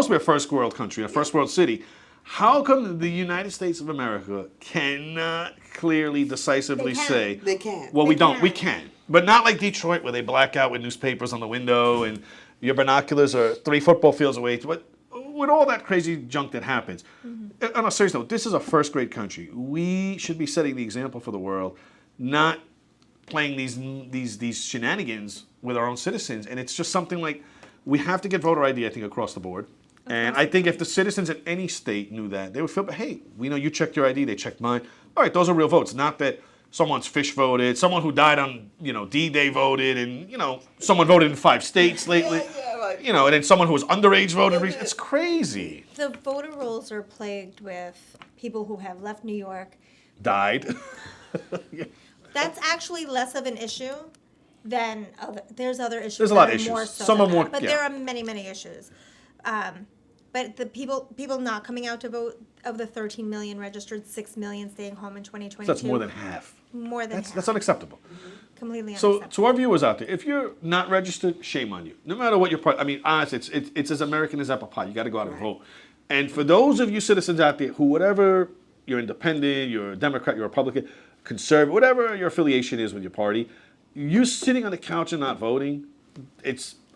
to be a first world country, a first world city. How come the United States of America cannot clearly, decisively They can. say, They can. well, They we don't. can. We can. But not like Detroit where they black out with newspapers on the window and your binoculars are 3 football fields away. But with all that crazy junk that happens, on a serious note, this is a first grade country. We should be setting the example for the world, not playing these shenanigans with our own citizens. And it's just something like we have to get voter ID, I think, across the board. And I think if the citizens in any state knew that, they would feel, hey, we know you checked your ID, they checked mine. All right, those are real votes. Not that someone's fish voted, someone who died on D-Day voted, and someone voted in 5 states lately. And then someone who was underage voted. It's crazy. The voter rolls are plagued with people who have left New York. Died. That's actually less of an issue then there's other issues. There's a lot that of are issues. More so Some than are more- that. But yeah. there are many, many issues. But the people not coming out to vote, of the 13 million registered, 6 million staying home in 2022. So that's more than half. More than half. That's unacceptable. Completely So unacceptable. to our viewers out there, if you're not registered, shame on you. No matter what your part, I mean, honestly, it's as American as apple pie. You got to go out and vote. And for those of you citizens out there who, whatever you're independent, you're a Democrat, you're a Republican, conservative, whatever your affiliation is with your party, you sitting on the couch and not voting,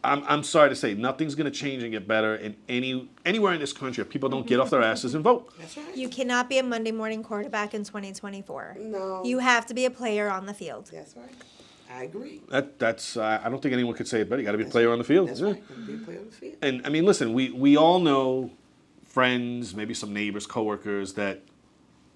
I'm sorry to say, nothing's going to change and get better in anywhere in this country if people don't get off their asses and vote. That's right. You cannot be a Monday morning quarterback in 2024. No. You have to be a player on the field. That's right. I agree. That's I don't think anyone could say it better. You got to be a player on the field. That's Yeah. right. Be a player on the field. And I mean, listen, we all know friends, maybe some neighbors, coworkers that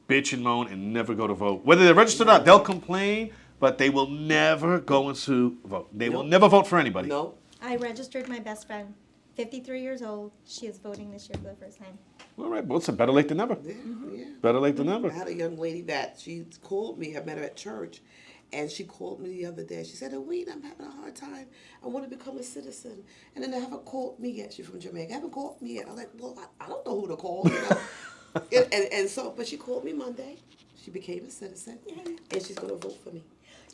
bitch and moan and never go to vote. Whether they're registered or not, they'll complain, but they will never go into vote. They will never vote for anybody. No. I registered my best friend, 53 years old. She is voting this year for the first time. All right, well, it's a better late than never. Yeah, yeah. Better late than I never. had a young lady that she called me. I met her at church, and she called me the other day. She said, "Edwinna, I'm having a hard time. I want to become a citizen, and then they haven't called me yet." She's from Jamaica. Haven't called me yet. I'm like, "Well, I don't know who to call." You know? and so, but she called me Monday. She became a citizen, and she's going to vote for me.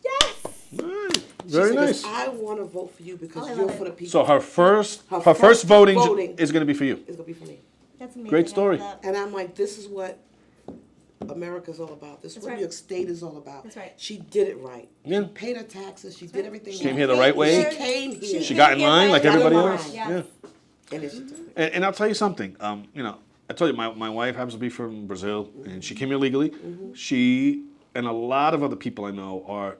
Yes! All right, She very said, nice. I want to vote for you because Oh, I you're love for it. the people. So her first Her first voting voting. is going to be for you. It's going to be for me. That's amazing. Great I love story. that. And I'm like, this is what America's all about. This is That's what right. New York State is all about. That's right. She did it right. Yeah. She paid her taxes. She did everything She came right. here the right way. She came here. She got in line like Got in everybody line. else. Yes. Yeah. And then she took it. And I'll tell you something. You know, I told you my wife happens to be from Brazil, and she came here legally. She and a lot of other people I know are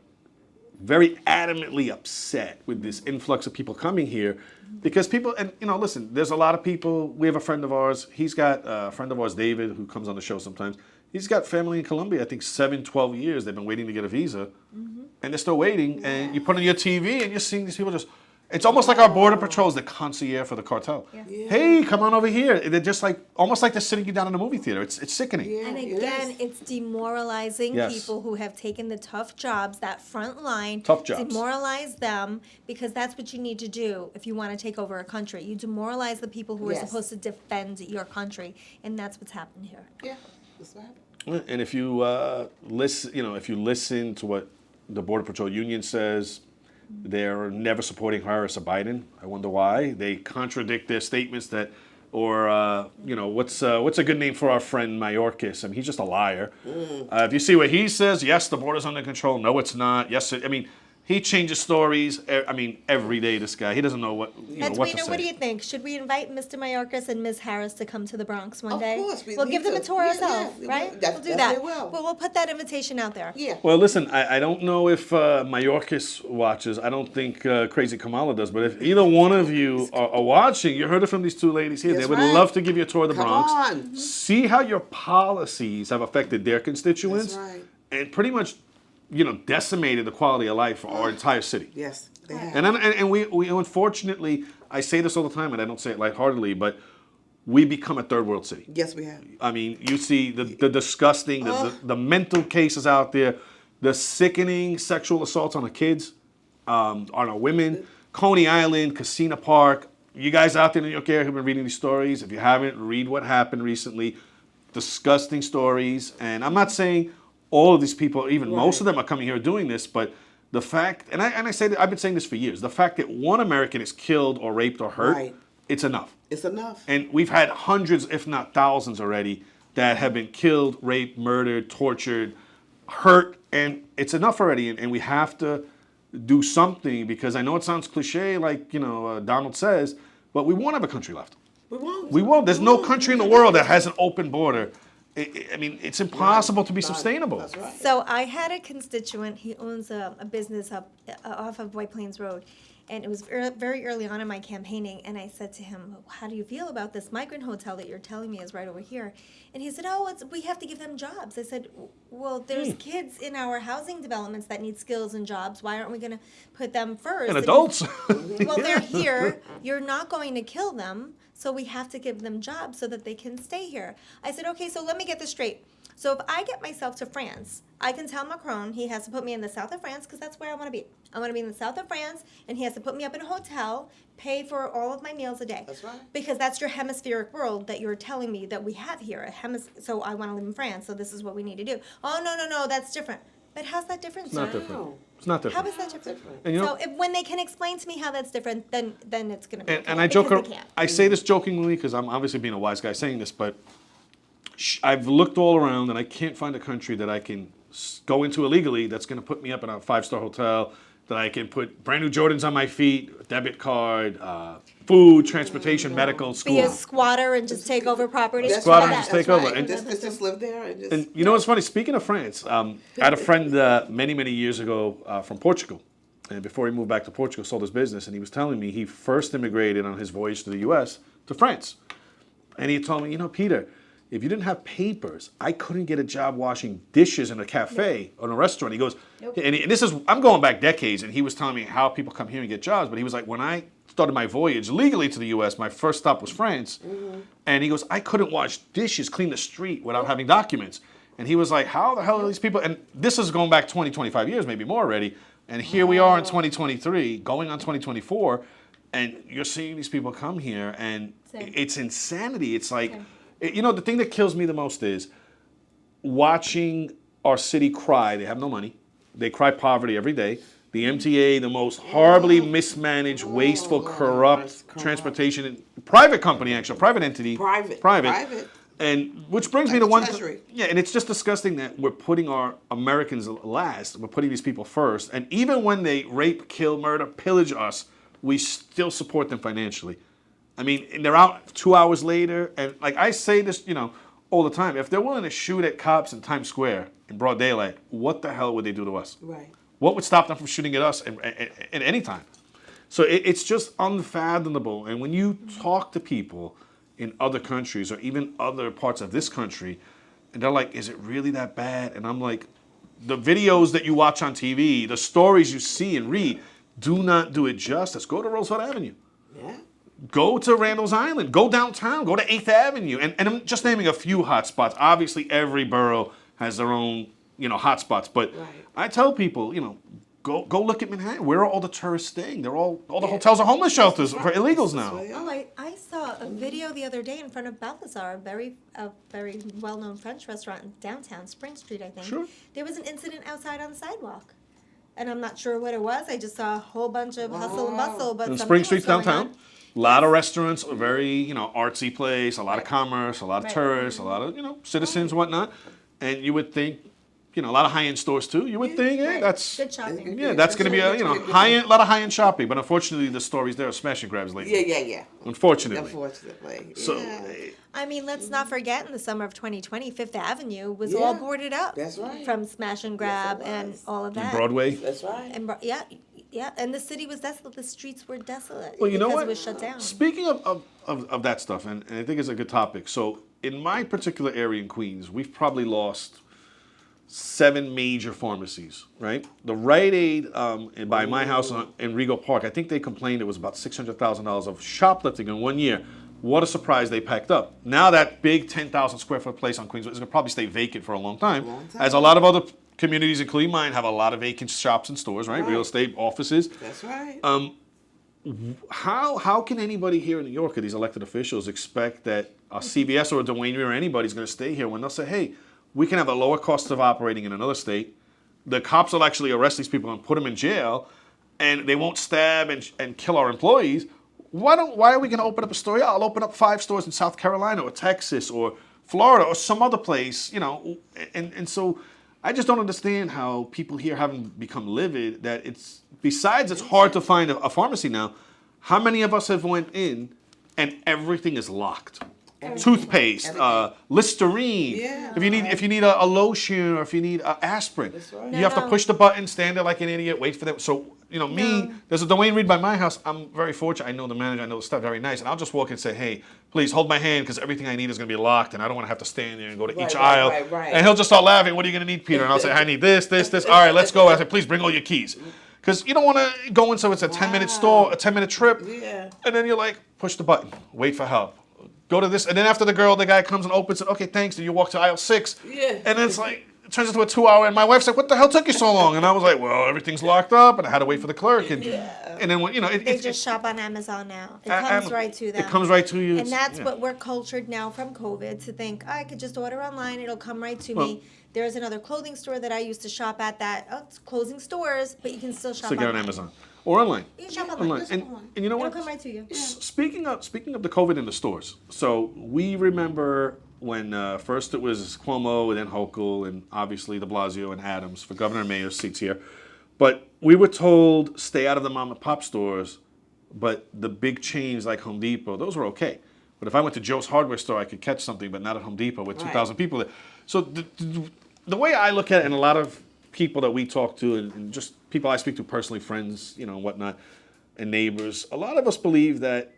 very adamantly upset with this influx of people coming here because people, and you know, listen, there's a lot of people. We have a friend of ours. He's got a friend of ours, David, who comes on the show sometimes. He's got family in Colombia. I think 12 years. They've been waiting to get a visa, and they're still waiting. And you put on your TV, and you're seeing these people just. It's almost like our border patrol is the concierge for the cartel. Yeah. Hey, come on over here. They're just like almost like they're sitting you down in a movie theater. It's sickening. Yeah, And it again, is. it's demoralizing Yes. people who have taken the tough jobs, that front line. Tough jobs. Demoralize them because that's what you need to do if you want to take over a country. You demoralize the people who are Yes. supposed to defend your country, and that's what's happened here. Yeah, that's what happened. And if you listen to what the Border Patrol Union says, they're never supporting Harris or Biden. I wonder why. They contradict their statements that, or what's a good name for our friend Mayorkas? I mean, he's just a liar. If you see what he says, yes, the border's under control. No, it's not. Yes, I mean, he changes stories. I mean, every day. This guy, he doesn't know what what to Edwina, say. what do you think? Should we invite Mr. Mayorkas and Ms. Harris to come to the Bronx one Of day? course, we we'll need give them a to. tour Yeah, ourselves, yeah, right? we'll We'll do that. definitely will. But we'll put that invitation out there. Yeah. Well, listen, I don't know if Mayorkas watches. I don't think Crazy Kamala does. But if either one of you are watching, you heard it from these two ladies here. That's They would right. love to give you a tour of the Come Bronx. on. See how your policies have affected their constituents. That's right. And pretty much, decimated the quality of life for our entire city. Yes, they have. And we unfortunately, I say this all the time, and I don't say it lightheartedly, but we become a third world city. Yes, we have. I mean, you see the disgusting, the mental cases out there, the sickening sexual assaults on the kids, on our women, Coney Island, Casino Park. You guys out there in New York area who've been reading these stories, if you haven't, read what happened recently. Disgusting stories. And I'm not saying all of these people, even most of them are coming here doing this, but the fact, and I say that I've been saying this for years, the fact that one American is killed or raped or hurt, Right. it's enough. It's enough. And we've had hundreds, if not thousands already, that have been killed, raped, murdered, tortured, hurt, and it's enough already. And we have to do something because I know it sounds cliche, like Donald says, but we won't have a country left. We won't. We won't. There's no country in the world that has an open border. I mean, it's impossible to be sustainable. That's right. So I had a constituent, he owns a business up off of White Plains Road, and it was very early on in my campaigning, and I said to him, how do you feel about this migrant hotel that you're telling me is right over here? And he said, we have to give them jobs. I said, well, there's kids in our housing developments that need skills and jobs. Why aren't we going to put them first? And adults. Well, they're here. You're not going to kill them, so we have to give them jobs so that they can stay here. I said, okay, so let me get this straight. So if I get myself to France, I can tell Macron he has to put me in the south of France because that's where I want to be. I want to be in the south of France, and he has to put me up in a hotel, pay for all of my meals a day. That's right. Because that's your hemispheric world that you're telling me that we have here. So I want to live in France, so this is what we need to do. Oh, no, that's different. But how's that different, It's not sir? different. It's not different. How is that different? And you know- So when they can explain to me how that's different, then it's going to be okay. And I joke, because they can't. I say this jokingly because I'm obviously being a wise guy saying this, but I've looked all around and I can't find a country that I can go into illegally that's going to put me up in a 5-star hotel, that I can put brand new Jordans on my feet, debit card, food, transportation, medical, Be a school. squatter and just take over property. That's Squatter right, and just that's take over. right. And- Just live there and just. And you know what's funny? Speaking of France, I had a friend many years ago from Portugal. And before he moved back to Portugal, sold his business. And he was telling me he first immigrated on his voyage to the U.S. to France. And he told me, you know, Peter, if you didn't have papers, I couldn't get a job washing dishes in a cafe or in a restaurant. He goes, and this is, I'm going back decades, and he was telling me how people come here and get jobs. But he was like, when I started my voyage legally to the U.S., my first stop was France. And he goes, I couldn't wash dishes, clean the street without having documents. And he was like, how the hell are these people? And this is going back 20, 25 years, maybe more already. And here we are in 2023, going on 2024, and you're seeing these people come here, and Same. it's insanity. It's like, Same. you know, the thing that kills me the most is watching our city cry. They have no money. They cry poverty every day. The MTA, the most horribly mismanaged, wasteful, corrupt transportation, private company, actually, private entity. Private. And which brings me Like to one. Treasury. Yeah, and it's just disgusting that we're putting our Americans last. We're putting these people first, and even when they rape, kill, murder, pillage us, we still support them financially. I mean, and they're out 2 hours later, and like I say this, you know, all the time. If they're willing to shoot at cops in Times Square in broad daylight, what the hell would they do to us? Right. What would stop them from shooting at us at any time? So it's just unfathomable. And when you talk to people in other countries or even other parts of this country, and they're like, is it really that bad? And I'm like, the videos that you watch on TV, the stories you see and read, do not do it justice. Go to Roosevelt Avenue. Yeah. Go to Randall's Island. Go downtown. Go to 8th Avenue. And I'm just naming a few hot spots. Obviously, every borough has their own, you know, hot spots. But Right. I tell people, you know, go look at Manhattan. Where are all the tourists staying? They're all the hotels are homeless shelters for illegals now. Oh, I saw a video the other day in front of Balthazar, a very well-known French restaurant in downtown Spring Street, I think. Sure. There was an incident outside on the sidewalk, and I'm not sure what it was. I just saw a whole bunch of hustle and bustle, but And something Spring was Street's going downtown. on. A lot of restaurants, a very, you know, artsy place, a lot of Right. commerce, a lot of Right. tourists, a lot of, you know, citizens, whatnot. And you would think, you know, a lot of high-end stores too. You would think, hey, Right. that's Good shopping. yeah, that's going to be a, you know, high-end, a lot of high-end shopping. But unfortunately, the stories there are smash and grabs lately. Yeah. Unfortunately. Unfortunately. So, yeah. I mean, let's not forget in the summer of 2020, Fifth Avenue was all Yeah. boarded up. That's right. From smash and grab and was. all of that. Broadway. That's right. And and the city was desolate. The streets were desolate Well, you know because what? it was shut down. Speaking of that stuff, and I think it's a good topic. So, in my particular area in Queens, we've probably lost 7 major pharmacies, right? The Rite Aid by my house in Rego Park, I think they complained it was about $600,000 of shoplifting in 1 year. What a surprise they packed up. Now that big 10,000 square foot place on Queens is going to probably stay vacant for a long time, as a lot of other communities, including mine, have a lot of vacant shops and stores, right? Real estate, offices. That's right. How can anybody here in New York or these elected officials expect that a CVS or a Dwayne Reed or anybody's going to stay here when they'll say, hey, we can have a lower cost of operating in another state. The cops will actually arrest these people and put them in jail, and they won't stab and kill our employees. Why are we going to open up a store? Yeah, I'll open up 5 stores in South Carolina or Texas or Florida or some other place, you know. And so I just don't understand how people here haven't become livid. That it's besides it's hard to find a pharmacy now. How many of us have went in and everything is locked? Toothpaste, Listerine. Yeah. If you need a lotion or if you need aspirin, right. you have to push the button, stand there like an idiot, wait for them. So you know me. There's a Dwayne Reed by my house. I'm very fortunate. I know the manager. I know the staff very nice, and I'll just walk in and say, "Hey, please hold my hand because everything I need is going to be locked, and I don't want to have to stand there and go to each aisle." Right. And he'll just start laughing. What are you going to need, Peter? And I'll say, "I need this. All right, let's go." I say, "Please bring all your keys." Because you don't want to go in so it's a 10-minute store, a 10-minute trip, Yeah. and then you're like, push the button, wait for help. go to this, and then after the guy comes and opens it, okay, thanks, and you walk to aisle 6. Yeah. And it's like, it turns into a 2-hour, and my wife's like, what the hell took you so long? And I was like, well, everything's locked up, and I had to wait for the clerk. And then, when, They just shop on Amazon now. It comes right to them. It comes right to you. And that's yeah. what we're cultured now from COVID to think, I could just order online, it'll come right to Well- me. There's another clothing store that I used to shop at that, it's closing stores, but you can still shop So get online. on Amazon. Or online. You can shop online. Just And, online. and you know It'll what? come right to you. Speaking of the COVID in the stores, so we remember when first it was Cuomo and then Hochul and obviously de Blasio and Adams for governor and mayor seats here, but we were told stay out of the mom and pop stores, but the big chains like Home Depot, those were okay. But if I went to Joe's hardware store, I could catch something, but not at Home Depot with 2,000 people there. So the way I look at it, and a lot of people that we talk to, and just people I speak to personally, friends, and whatnot, and neighbors, a lot of us believe that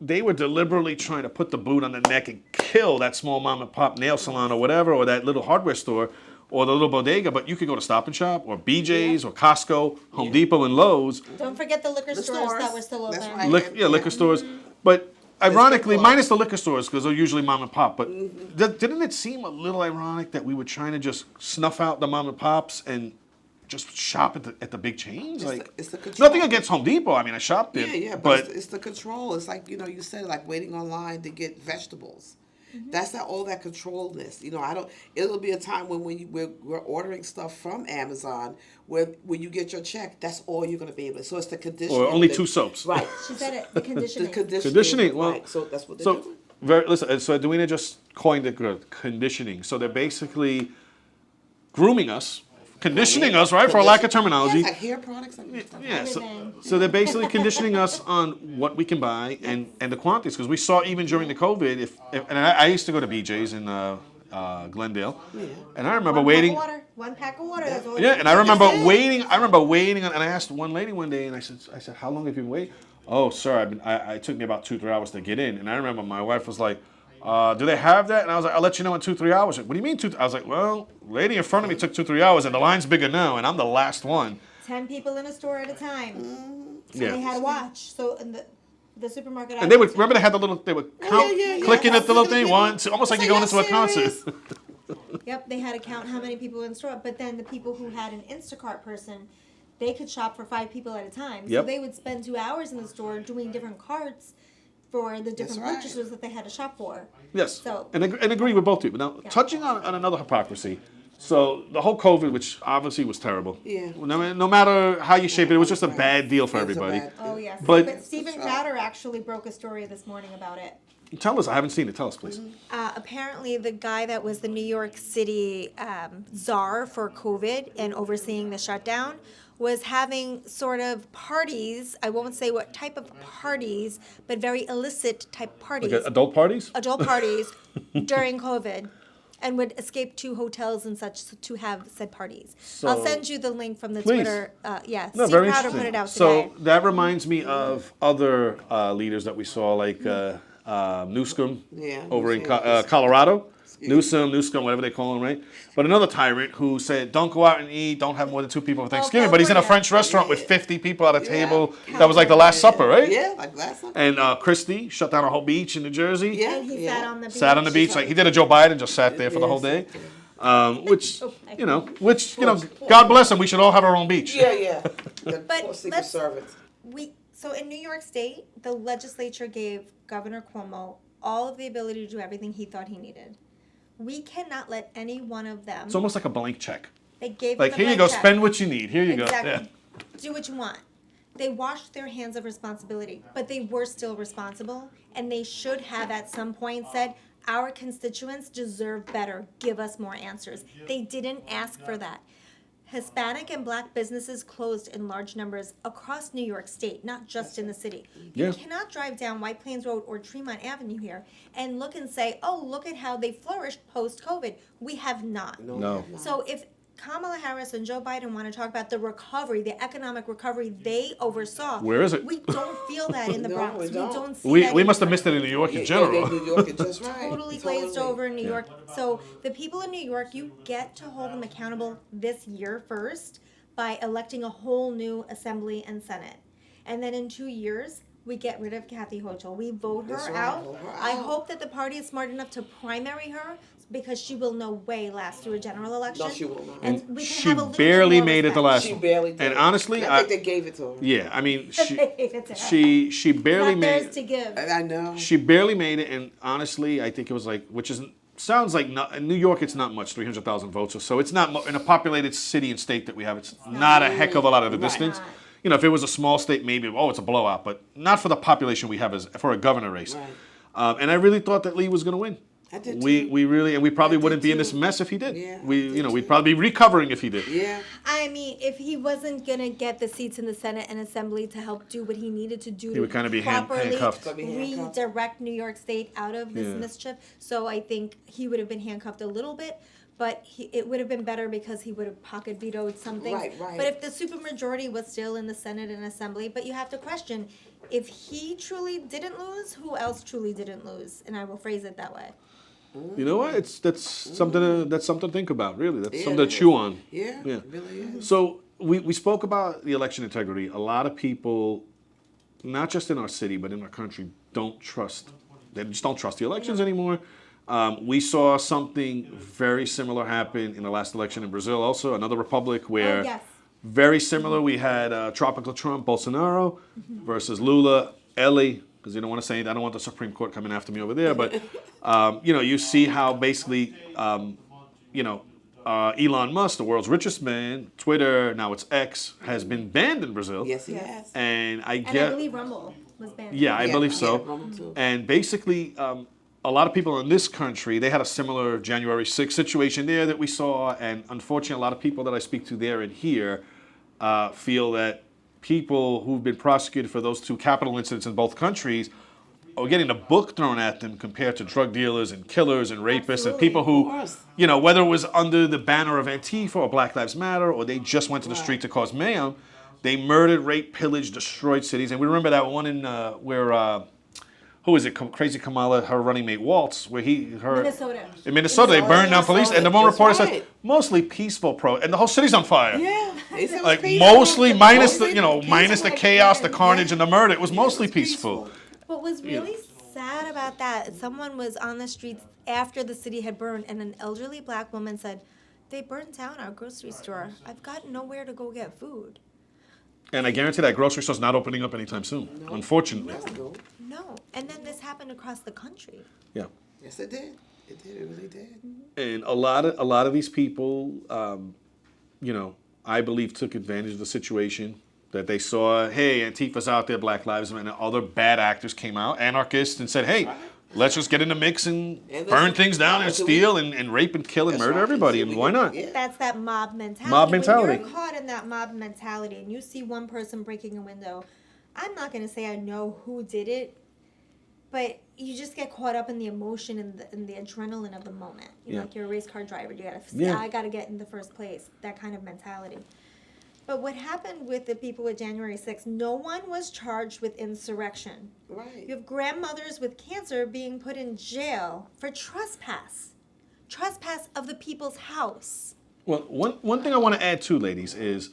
they were deliberately trying to put the boot on the neck and kill that small mom and pop nail salon or whatever, or that little hardware store, or the little bodega. But you could go to Stop and Shop, or BJ's, or Costco, Home Depot, and Lowe's. Don't forget the liquor stores that were still open. That's right. Liquor stores. But ironically, minus the liquor stores, because they're usually mom and pop. But didn't it seem a little ironic that we were trying to just snuff out the mom and pops and just shop at the big chains? It's the control. Nothing against Home Depot. I mean, I shopped there. Yeah, but it's the control. It's like, you said, like waiting online to get vegetables. That's all that controlledness. It'll be a time when we're ordering stuff from Amazon where when you get your check, that's all you're going to be able to. So it's the conditioning. Or only 2 soaps. Right. She said it, the conditioning. Conditioning. Well, right. So that's what they're So, doing. listen. So Edwinna just coined the conditioning. So they're basically grooming us, conditioning us, right, for a lack of terminology. Yeah, like hair products. Yeah, Everything. so they're basically conditioning us on what we can buy and the quantities, because we saw even during the COVID, and I used to go to BJ's in Glendale, and I remember waiting. One pack of water. That's all. Yeah, and I remember waiting. And I asked one lady one day, and I said, how long have you been waiting? Oh, sir, it took me about 2-3 hours to get in. And I remember my wife was like, do they have that? And I was like, I'll let you know in 2-3 hours. What do you mean 2? I was like, well, lady in front of me took 2-3 hours, and the line's bigger now, and I'm the last one. 10 people in a store at a time. So Yeah. they had to watch. So in the supermarket. And they would remember they would count, clicking at the little thing, 1, 2, almost like you're going into a concert. Yep, they had to count how many people in the store. But then the people who had an Instacart person, they could shop for 5 people at a time. So Yep. they would spend 2 hours in the store doing different carts for the different right. purchases that they had to shop for. Yes, So- and agree with both people. Now, touching on another hypocrisy. So the whole COVID, which obviously was terrible. Yeah. No matter how you shape it, it was just a bad deal for It was a everybody. bad Oh, yes. But- Stephen Crowder actually broke a story this morning about it. Tell us, I haven't seen it. Tell us, please. Apparently, the guy that was the New York City czar for COVID and overseeing the shutdown was having sort of parties. I won't say what type of parties, but very illicit type parties. Like adult parties? Adult parties during COVID, and would escape to hotels and such to have said parties. I'll So- send you the link from the Please. Twitter. Yeah, No, Steve very Crowder interesting. put it out So today. that reminds me of other leaders that we saw, like Newscomb Yeah, over in Newsom. Colorado. Newsome, whatever they call him, right? But another tyrant who said, don't go out and eat, don't have more than 2 people for Thanksgiving. But he's in a California. French restaurant with 50 people at a Yeah. table. That was like the Last Supper, right? Yeah, like last time. And Christie shut down a whole beach in New Jersey. Yeah. And he sat on the beach. Sat on the beach, like he did a Joe Biden, just sat there for the whole day. Which, God bless him, we should all have our own beach. Yeah. The But poor Secret let's- Service. So in New York State, the legislature gave Governor Cuomo all of the ability to do everything he thought he needed. We cannot let any one of them. It's almost like a blank check. They gave Like, them a here you blank go, check. spend what you need. Here you Exactly. go. Yeah. Do what you want. They washed their hands of responsibility, but they were still responsible, and they should have at some point said, our constituents deserve better. Give us more answers. They didn't ask for that. Hispanic and Black businesses closed in large numbers across New York State, not just in the city. Yeah. You cannot drive down White Plains Road or Tremont Avenue here and look and say, oh, look at how they flourished post-COVID. We have not. No. So if Kamala Harris and Joe Biden want to talk about the recovery, the economic recovery they oversaw. Where is it? We don't feel that in the No, Bronx. we We don't. don't see We that must have anywhere. missed it in New York in Yeah, general. New York is just right. Totally glazed over in New York. So the people in New York, you get to hold them accountable this year first by electing a whole new assembly and senate. And then in 2 years, we get rid of Kathy Hochul. We vote her That's right, out. vote her I out. hope that the party is smart enough to primary her because she will no way last through a general election. No, she will not. And we can She have a little barely bit more made it the respect. last She one. barely did. And honestly, I think they gave it to her. yeah, I mean, They gave it to her. she barely Not made theirs to give. I know. She barely made it, and honestly, I think it was like, which is sounds like not, in New York, it's not much, 300,000 votes or so. It's not in a populated city and state that we have. It's not a heck of a lot of a Right. distance. You know, if it was a small state, maybe it's a blowout, but not for the population we have as for a governor race. Right. And I really thought that Lee was going to win. I did We too. we probably I did wouldn't be in too. this mess if he did. Yeah, I We did we'd too. probably be recovering if he did. Yeah. I mean, if he wasn't gonna get the seats in the Senate and Assembly to help do what he needed to do He to would kinda be properly handcuffed. Gotta be handcuffed. redirect New York State out of this Yeah. mischief, so I think he would have been handcuffed a little bit. But it would have been better because he would have pocket vetoed something. Right, right. But if the supermajority was still in the Senate and Assembly, but you have to question, if he truly didn't lose, who else truly didn't lose? And I will phrase it that way. You know what? That's something to think about. Really, that's Yeah, something it to chew is. on. Yeah, Yeah. it really is. So we spoke about the election integrity. A lot of people, not just in our city but in our country, don't trust. They just don't trust the elections anymore. We saw something very similar happen in the last election in Brazil. Also, another republic where yes. very similar. We had tropical Trump, Bolsonaro, versus Lula, Ellie. Because you don't want to say anything. I don't want the Supreme Court coming after me over there. But you know, you see how basically, you know, Elon Musk, the world's richest man, Twitter, now it's X, has been banned in Brazil. Yes, he Yes. has. And I And I get, believe Rumble was banned. yeah, I Yeah, believe yeah, so. Rumble too. And basically, a lot of people in this country, they had a similar January 6th situation there that we saw. And unfortunately, a lot of people that I speak to there and here feel that people who've been prosecuted for those two capital incidents in both countries are getting a book thrown at them compared to drug dealers and killers and rapists and people Of who, course. you know, whether it was under the banner of Antifa or Black Lives Matter or they just went to the street to cause mayhem, they murdered, raped, pillaged, destroyed cities. And we remember that one in where, who is it, Crazy Kamala, her running mate Waltz, where Minnesota. in Minnesota, they burned down police, and the one That's reporter says, right. mostly peaceful and the whole city's on fire. Yeah. They said it was Like peaceful. mostly, minus the, Mostly you know, minus the peaceful. chaos, the carnage, Yeah. and the murder, it was Yeah, mostly it was peaceful. What was really sad about that, someone was on the streets after the city had burned, and an elderly black woman said, "They burned down our grocery store. I've got nowhere to go get food." And I guarantee that grocery store's not opening up anytime soon, unfortunately. That's good. No. And then this happened across the country. Yeah. Yes, it did. It did. It really did. And a lot of these people, you know, I believe took advantage of the situation that they saw. Hey, Antifa's out there, Black Lives Matter, and other bad actors came out, anarchists, and said, "Hey, let's just get in the mix and And burn let's- things down and until steal and rape and kill and That's murder right. everybody." Until And we why get- not? yeah. That's that mob mentality. Mob mentality. When you're caught in that mob mentality and you see one person breaking a window, I'm not going to say I know who did it, but you just get caught up in the emotion and the adrenaline of the moment. You know, Yeah. like you're a race car driver. You gotta, Yeah. I got to get in the first place. That kind of mentality. But what happened with the people with January 6th, no one was charged with insurrection. Right. You have grandmothers with cancer being put in jail for trespass. Trespass of the people's house. Well, one thing I want to add too, ladies, is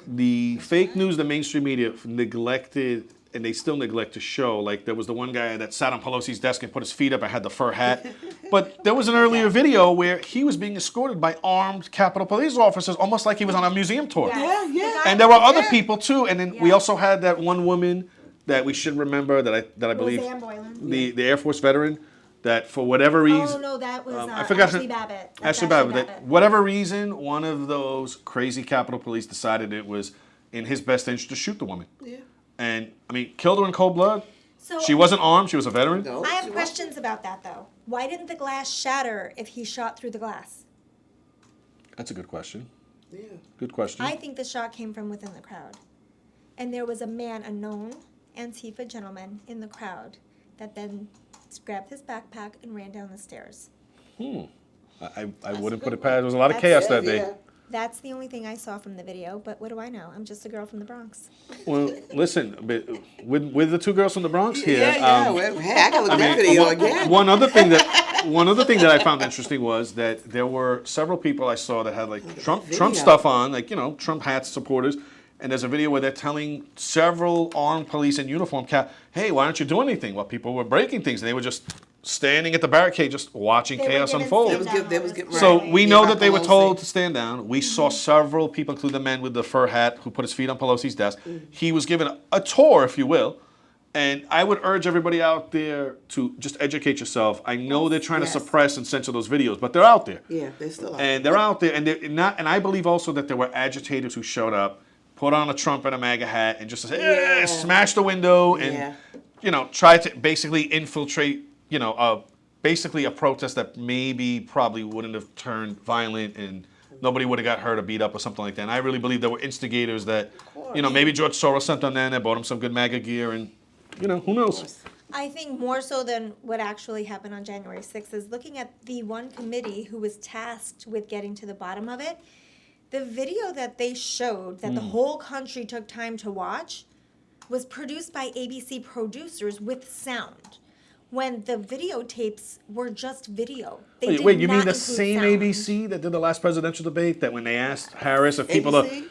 the fake news the mainstream media neglected, and they still neglect to show. Like there was the one guy that sat on Pelosi's desk and put his feet up and had the fur hat. But there was an earlier video where he was being escorted by armed Capitol Police officers, almost like he was on a museum tour. Yeah, yeah. The guy- And there were other Yeah. people too. And then we Yeah. also had that one woman that we should remember that I believe Roseanne Boylan. the Air Force veteran that for whatever reason. Oh no, that was I forgot her- Ashley Babbitt. That's Ashley Babbitt. That whatever reason, one of those crazy Capitol Police decided it was in his best interest to shoot the woman. Yeah. And I mean, killed her in cold blood. So She wasn't armed. She was a veteran. No, I she have wasn't. questions about that though. Why didn't the glass shatter if he shot through the glass? That's a good question. Yeah. Good question. I think the shot came from within the crowd. And there was a man, a known Antifa gentleman in the crowd that then grabbed his backpack and ran down the stairs. I a wouldn't good put it one. past. There was a lot of That's chaos it, that day. Yeah. That's the only thing I saw from the video, but what do I know? I'm just a girl from the Bronx. Well, listen, but with the two girls from the Bronx here. Yeah, yeah. Well, hey, I gotta look at that video again. One other thing that I found interesting was that there were several people I saw that had like Trump video. stuff on, like you know Trump hats supporters, And there's a video where they're telling several armed police in uniform, hey, why aren't you doing anything? Well, people were breaking things, and they were just standing at the barricade, just watching They were chaos given unfold. stand-down So orders. we Yeah, know by that they were Pelosi. told to stand down. We saw several people, including the man with the fur hat who put his feet on Pelosi's desk. He was given a tour, if you will. And I would urge everybody out there to just educate yourself. I know they're trying to Yes. suppress and censor those videos, but they're out there. Yeah, they're still out. And they're out there, and they're not. And I believe also that there were agitators who showed up, put on a Trump and a MAGA hat, and just Yeah. smash the window and Yeah. try to basically infiltrate. Basically a protest that probably wouldn't have turned violent and nobody would have got hurt or beat up or something like that. And I really believe there were instigators that, maybe George Soros sent them in and bought him some good MAGA gear, and who knows? I think more so than what actually happened on January 6th is looking at the one committee who was tasked with getting to the bottom of it. The video that they showed that the whole country took time to watch was produced by ABC producers with sound. When the videotapes were just video. They did Wait, you not mean the include same sound. ABC that did the last presidential debate? That when they asked Harris if people ABC?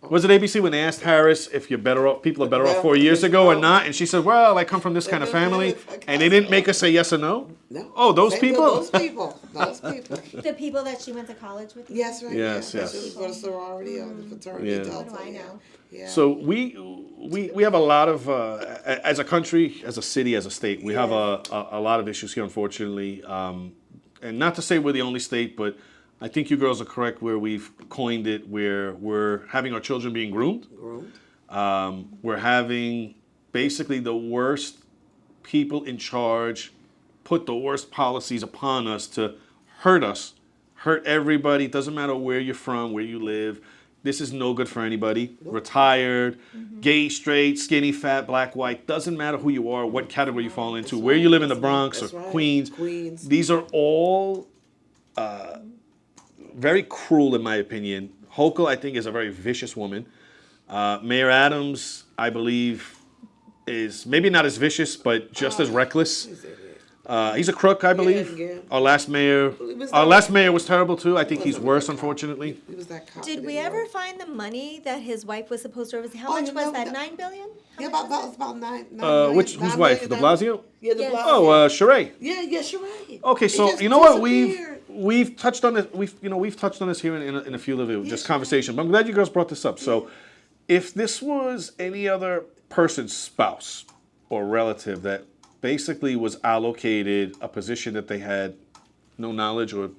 was it ABC when they asked Harris if you're better off, people are better off 4 years ago or not, and she said, "Well, I come from this kind of family," and they didn't make her say yes or no. No. Oh, those Same people. with Those people. Those people. The people that she went to college with? Yes, right. Yes, yeah. yes. She was for the sorority or the fraternity. Yeah. Delta, What do I know? Yeah. So we have a lot of as a country, as a city, as a state, we have a lot of issues here, unfortunately. And not to say we're the only state, but I think you girls are correct where we've coined it, where we're having our children being groomed. We're having basically the worst people in charge put the worst policies upon us to hurt us, hurt everybody. It doesn't matter where you're from, where you live. This is no good for anybody. Retired, gay, straight, skinny, fat, black, white. Doesn't matter who you are, what category you fall into, where you live in the Bronx or Queens. These are all very cruel, in my opinion. Hochul, I think, is a very vicious woman. Mayor Adams, I believe, is maybe not as vicious, but just as reckless. He's a crook, I believe. Yeah. Our last mayor was terrible too. I think he's worse, unfortunately. He was that cop Did that we he ever was. find the money that his wife was supposed to oversee? How Oh, much you was know that? that- 9 billion? How Yeah, much about was it? about nine million, Whose 9 wife? De million, Blasio? Yeah, De Yes. Blasio. Oh, Sheree. Yeah, yes, you're right. Okay, He so just you know what disappeared. we've touched on this. We've touched on this here in a few of the just conversation. But I'm glad you girls brought this up. So, if this was any other person's spouse or relative that basically was allocated a position that they had no knowledge or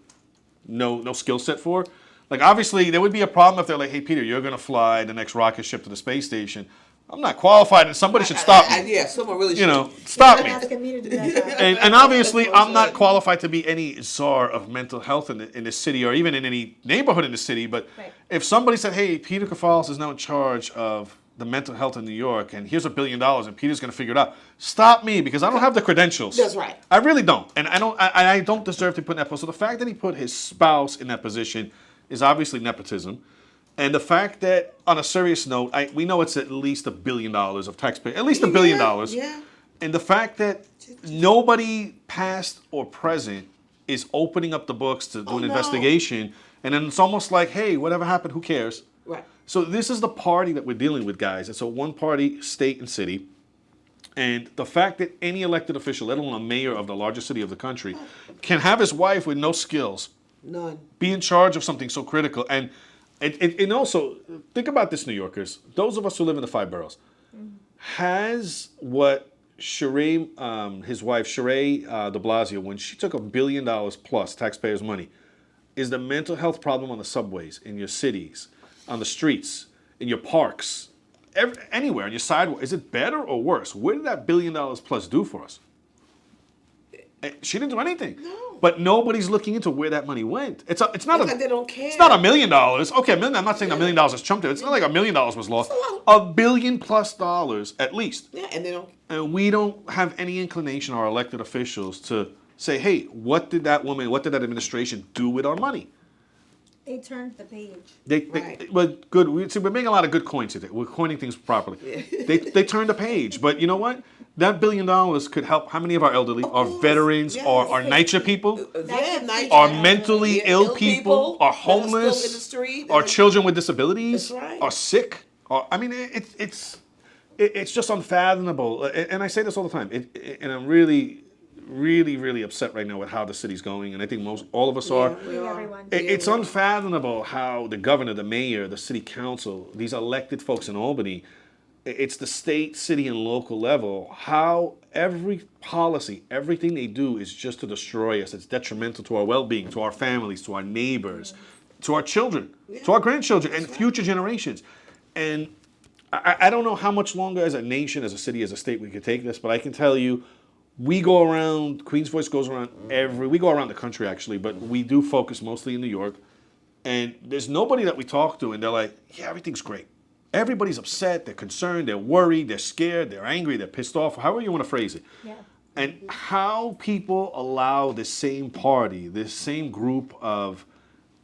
no skill set for, like obviously there would be a problem if they're like, "Hey, Peter, you're gonna fly the next rocket ship to the space station." I'm not qualified, and somebody should stop me. Yeah, someone really should. You know, stop me. Asking me to do that job. And obviously, I'm not qualified to be any czar of mental health in this city or even in any neighborhood in the city. But Right. if somebody said, "Hey, Peter Kafalis is now in charge of the mental health in New York, and here's $1 billion, and Peter's going to figure it out," stop me because I don't have the credentials. That's right. I really don't, and I don't deserve to put in that post. So the fact that he put his spouse in that position is obviously nepotism. And the fact that, on a serious note, we know it's at least $1 billion of taxpayer, at least $1 billion. Yeah. And the fact that nobody past or present is opening up the books to do an no. investigation, and then it's almost like, hey, whatever happened, who cares? Right. So this is the party that we're dealing with, guys. It's a one-party state and city. And the fact that any elected official, let alone a mayor of the largest city of the country, can have his wife with no skills None. be in charge of something so critical. And also, think about this, New Yorkers. Those of us who live in the 5 boroughs. Has what Sheree, his wife, Sheree de Blasio, when she took $1 billion plus taxpayers' money, is the mental health problem on the subways, in your cities, on the streets, in your parks, anywhere, on your sidewalk, is it better or worse? What did that $1 billion plus do for us? She didn't do anything. No. But nobody's looking into where that money went. It's not It's like they don't care. It's not $1 million. Okay, $1 million, I'm not saying $1 million is chumped. It's not like $1 million was lost. $1 billion plus at least. Yeah, and they don't. And we don't have any inclination, our elected officials, to say, hey, what did that administration do with our money? They turned the page. Right. But good. We're making a lot of good coins today. We're coining things properly. They turned the page. But you know what? That $1 billion could help how many of our elderly, our course, veterans, yes. our NYCHA people, Yeah, night our shift. mentally Yeah, ill people, our that are still in the homeless, street, our and- children with disabilities, That's right. are sick. I mean, it's just unfathomable. And I say this all the time. And I'm really, really, really upset right now with how the city's going. And I think all of us are. Yeah, we are. Everyone. It's unfathomable how the governor, the mayor, the city council, these elected folks in Albany, it's the state, city, and local level, how every policy, everything they do is just to destroy us. It's detrimental to our well-being, to our families, to our neighbors, to our children, to our grandchildren, and future generations. And I don't know how much longer as a nation, as a city, as a state we could take this, but I can tell you, we go around, Queen's Voice goes around we go around the country actually, but we do focus mostly in New York. And there's nobody that we talk to and they're like, yeah, everything's great. Everybody's upset, they're concerned, they're worried, they're scared, they're angry, they're pissed off, however you want to phrase it. Yeah. And how people allow this same party, this same group of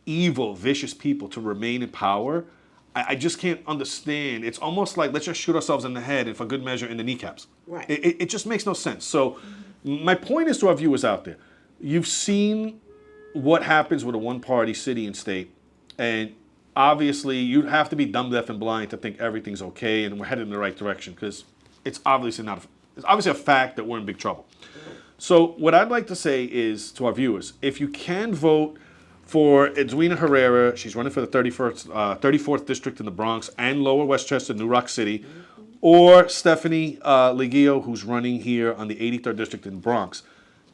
evil, vicious people to remain in power, I just can't understand. It's almost like let's just shoot ourselves in the head and for good measure in the kneecaps. Right. It just makes no sense. So my point is to our viewers out there, you've seen what happens with a one-party city and state, and obviously you'd have to be dumb, deaf, and blind to think everything's okay and we're headed in the right direction because it's obviously not. It's obviously a fact that we're in big trouble. So what I'd like to say is to our viewers, if you can vote for Edwinna Herrera, she's running for the 34th district in the Bronx and Lower Westchester, New Rock City, or Stephanie Liggio, who's running here on the 83rd district in the Bronx.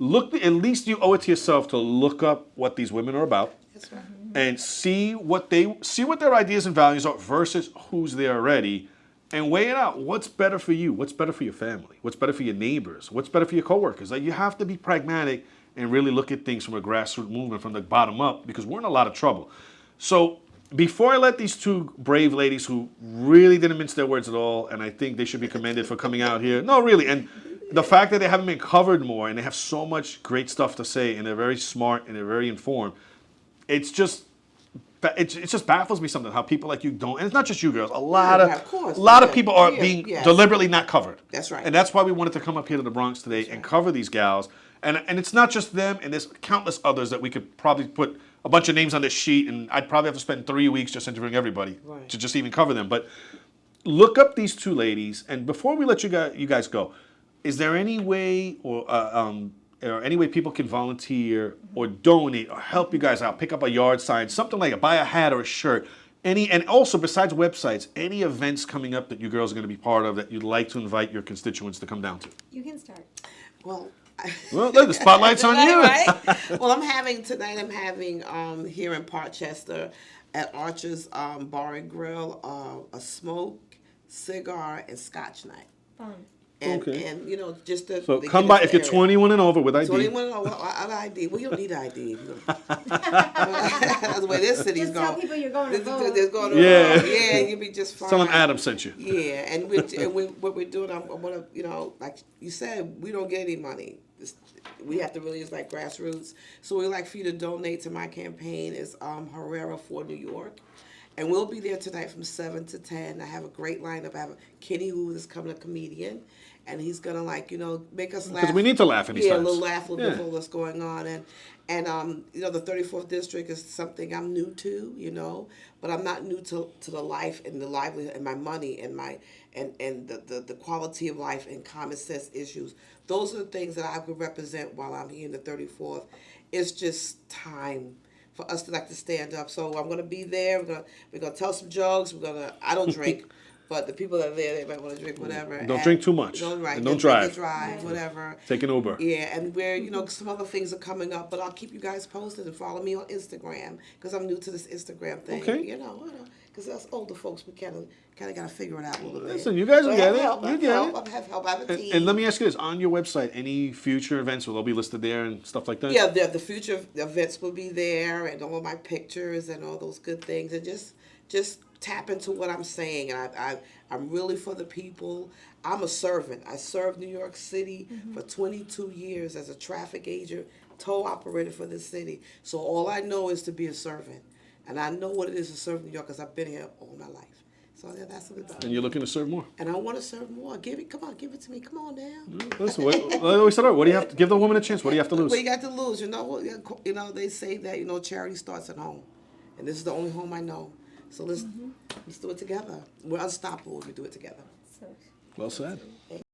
At least you owe it to yourself to look up what these women are about. That's right. And see what their ideas and values are versus who's there already, and weigh it out. What's better for you? What's better for your family? What's better for your neighbors? What's better for your coworkers? Like, you have to be pragmatic and really look at things from a grassroots movement, from the bottom up, because we're in a lot of trouble. So before I let these two brave ladies who really didn't mince their words at all, and I think they should be commended for coming out here. No, really, and the fact that they haven't been covered more and they have so much great stuff to say and they're very smart and they're very informed. It just baffles me something how people like you don't, and it's not just you girls. A lot of people are being deliberately not covered. That's right. And that's why we wanted to come up here to the Bronx today and cover these gals. And it's not just them, and there's countless others that we could probably put a bunch of names on this sheet, and I'd probably have to spend 3 weeks just interviewing everybody to just even cover them. But look up these two ladies, and before we let you guys go, is there any way or any way people can volunteer or donate or help you guys out, pick up a yard sign, something like it, buy a hat or a shirt, and also besides websites, any events coming up that you girls are going to be part of that you'd like to invite your constituents to come down to? You can start. Well, the spotlight's on you. Right? Well, I'm having here in Parkchester at Archer's Bar and Grill a smoke, cigar, and scotch night. Fun. And just to So come by if you're 21 and over with ID. 21 and over, ID. Well, you don't need ID. That's the way this city's Just going. tell people you're going to vote. Yeah, you'll be just fine. Tell them Adam sent you. Yeah, and what we're doing, I want to, like you said, we don't get any money. We have to really use like grassroots. So we'd like for you to donate to my campaign. It's Herrera for New York. And we'll be there tonight from 7 to 10. I have a great lineup. I have Kenny, who is coming, a comedian. And he's going to, make us laugh. Because we need to laugh in these times. A little laugh, a little bit of what's going on. And the 34th district is something I'm new to, but I'm not new to the life and the livelihood and my money and the quality of life and common sense issues. Those are the things that I could represent while I'm here in the 34th. It's just time for us to stand up. So I'm gonna be there. We're gonna tell some jokes. I don't drink, but the people that are there, they might want to drink whatever. Don't drink too much. And don't drive. Whatever. Take an Uber. Yeah, and some other things are coming up, but I'll keep you guys posted and follow me on Instagram because I'm new to this Instagram thing. Okay. Because us older folks, we kind of got to figure it out a little bit. Listen, you guys will get it. You get it. I have help. I have a team. And let me ask you this: on your website, any future events will all be listed there and stuff like that? Yeah, the future events will be there, and all my pictures and all those good things, and just tap into what I'm saying. And I'm really for the people. I'm a servant. I served New York City for 22 years as a traffic agent, tow operator for this city. So all I know is to be a servant. And I know what it is to serve New York because I've been here all my life. So that's what it's about. And you're looking to serve more. And I want to serve more. Give it to me. Come on now. Listen, we said, what do you have to give the woman a chance? What do you have to lose? What you got to lose? They say that charity starts at home, and this is the only home I know. So let's do it together. We're unstoppable if we do it together. So Well said.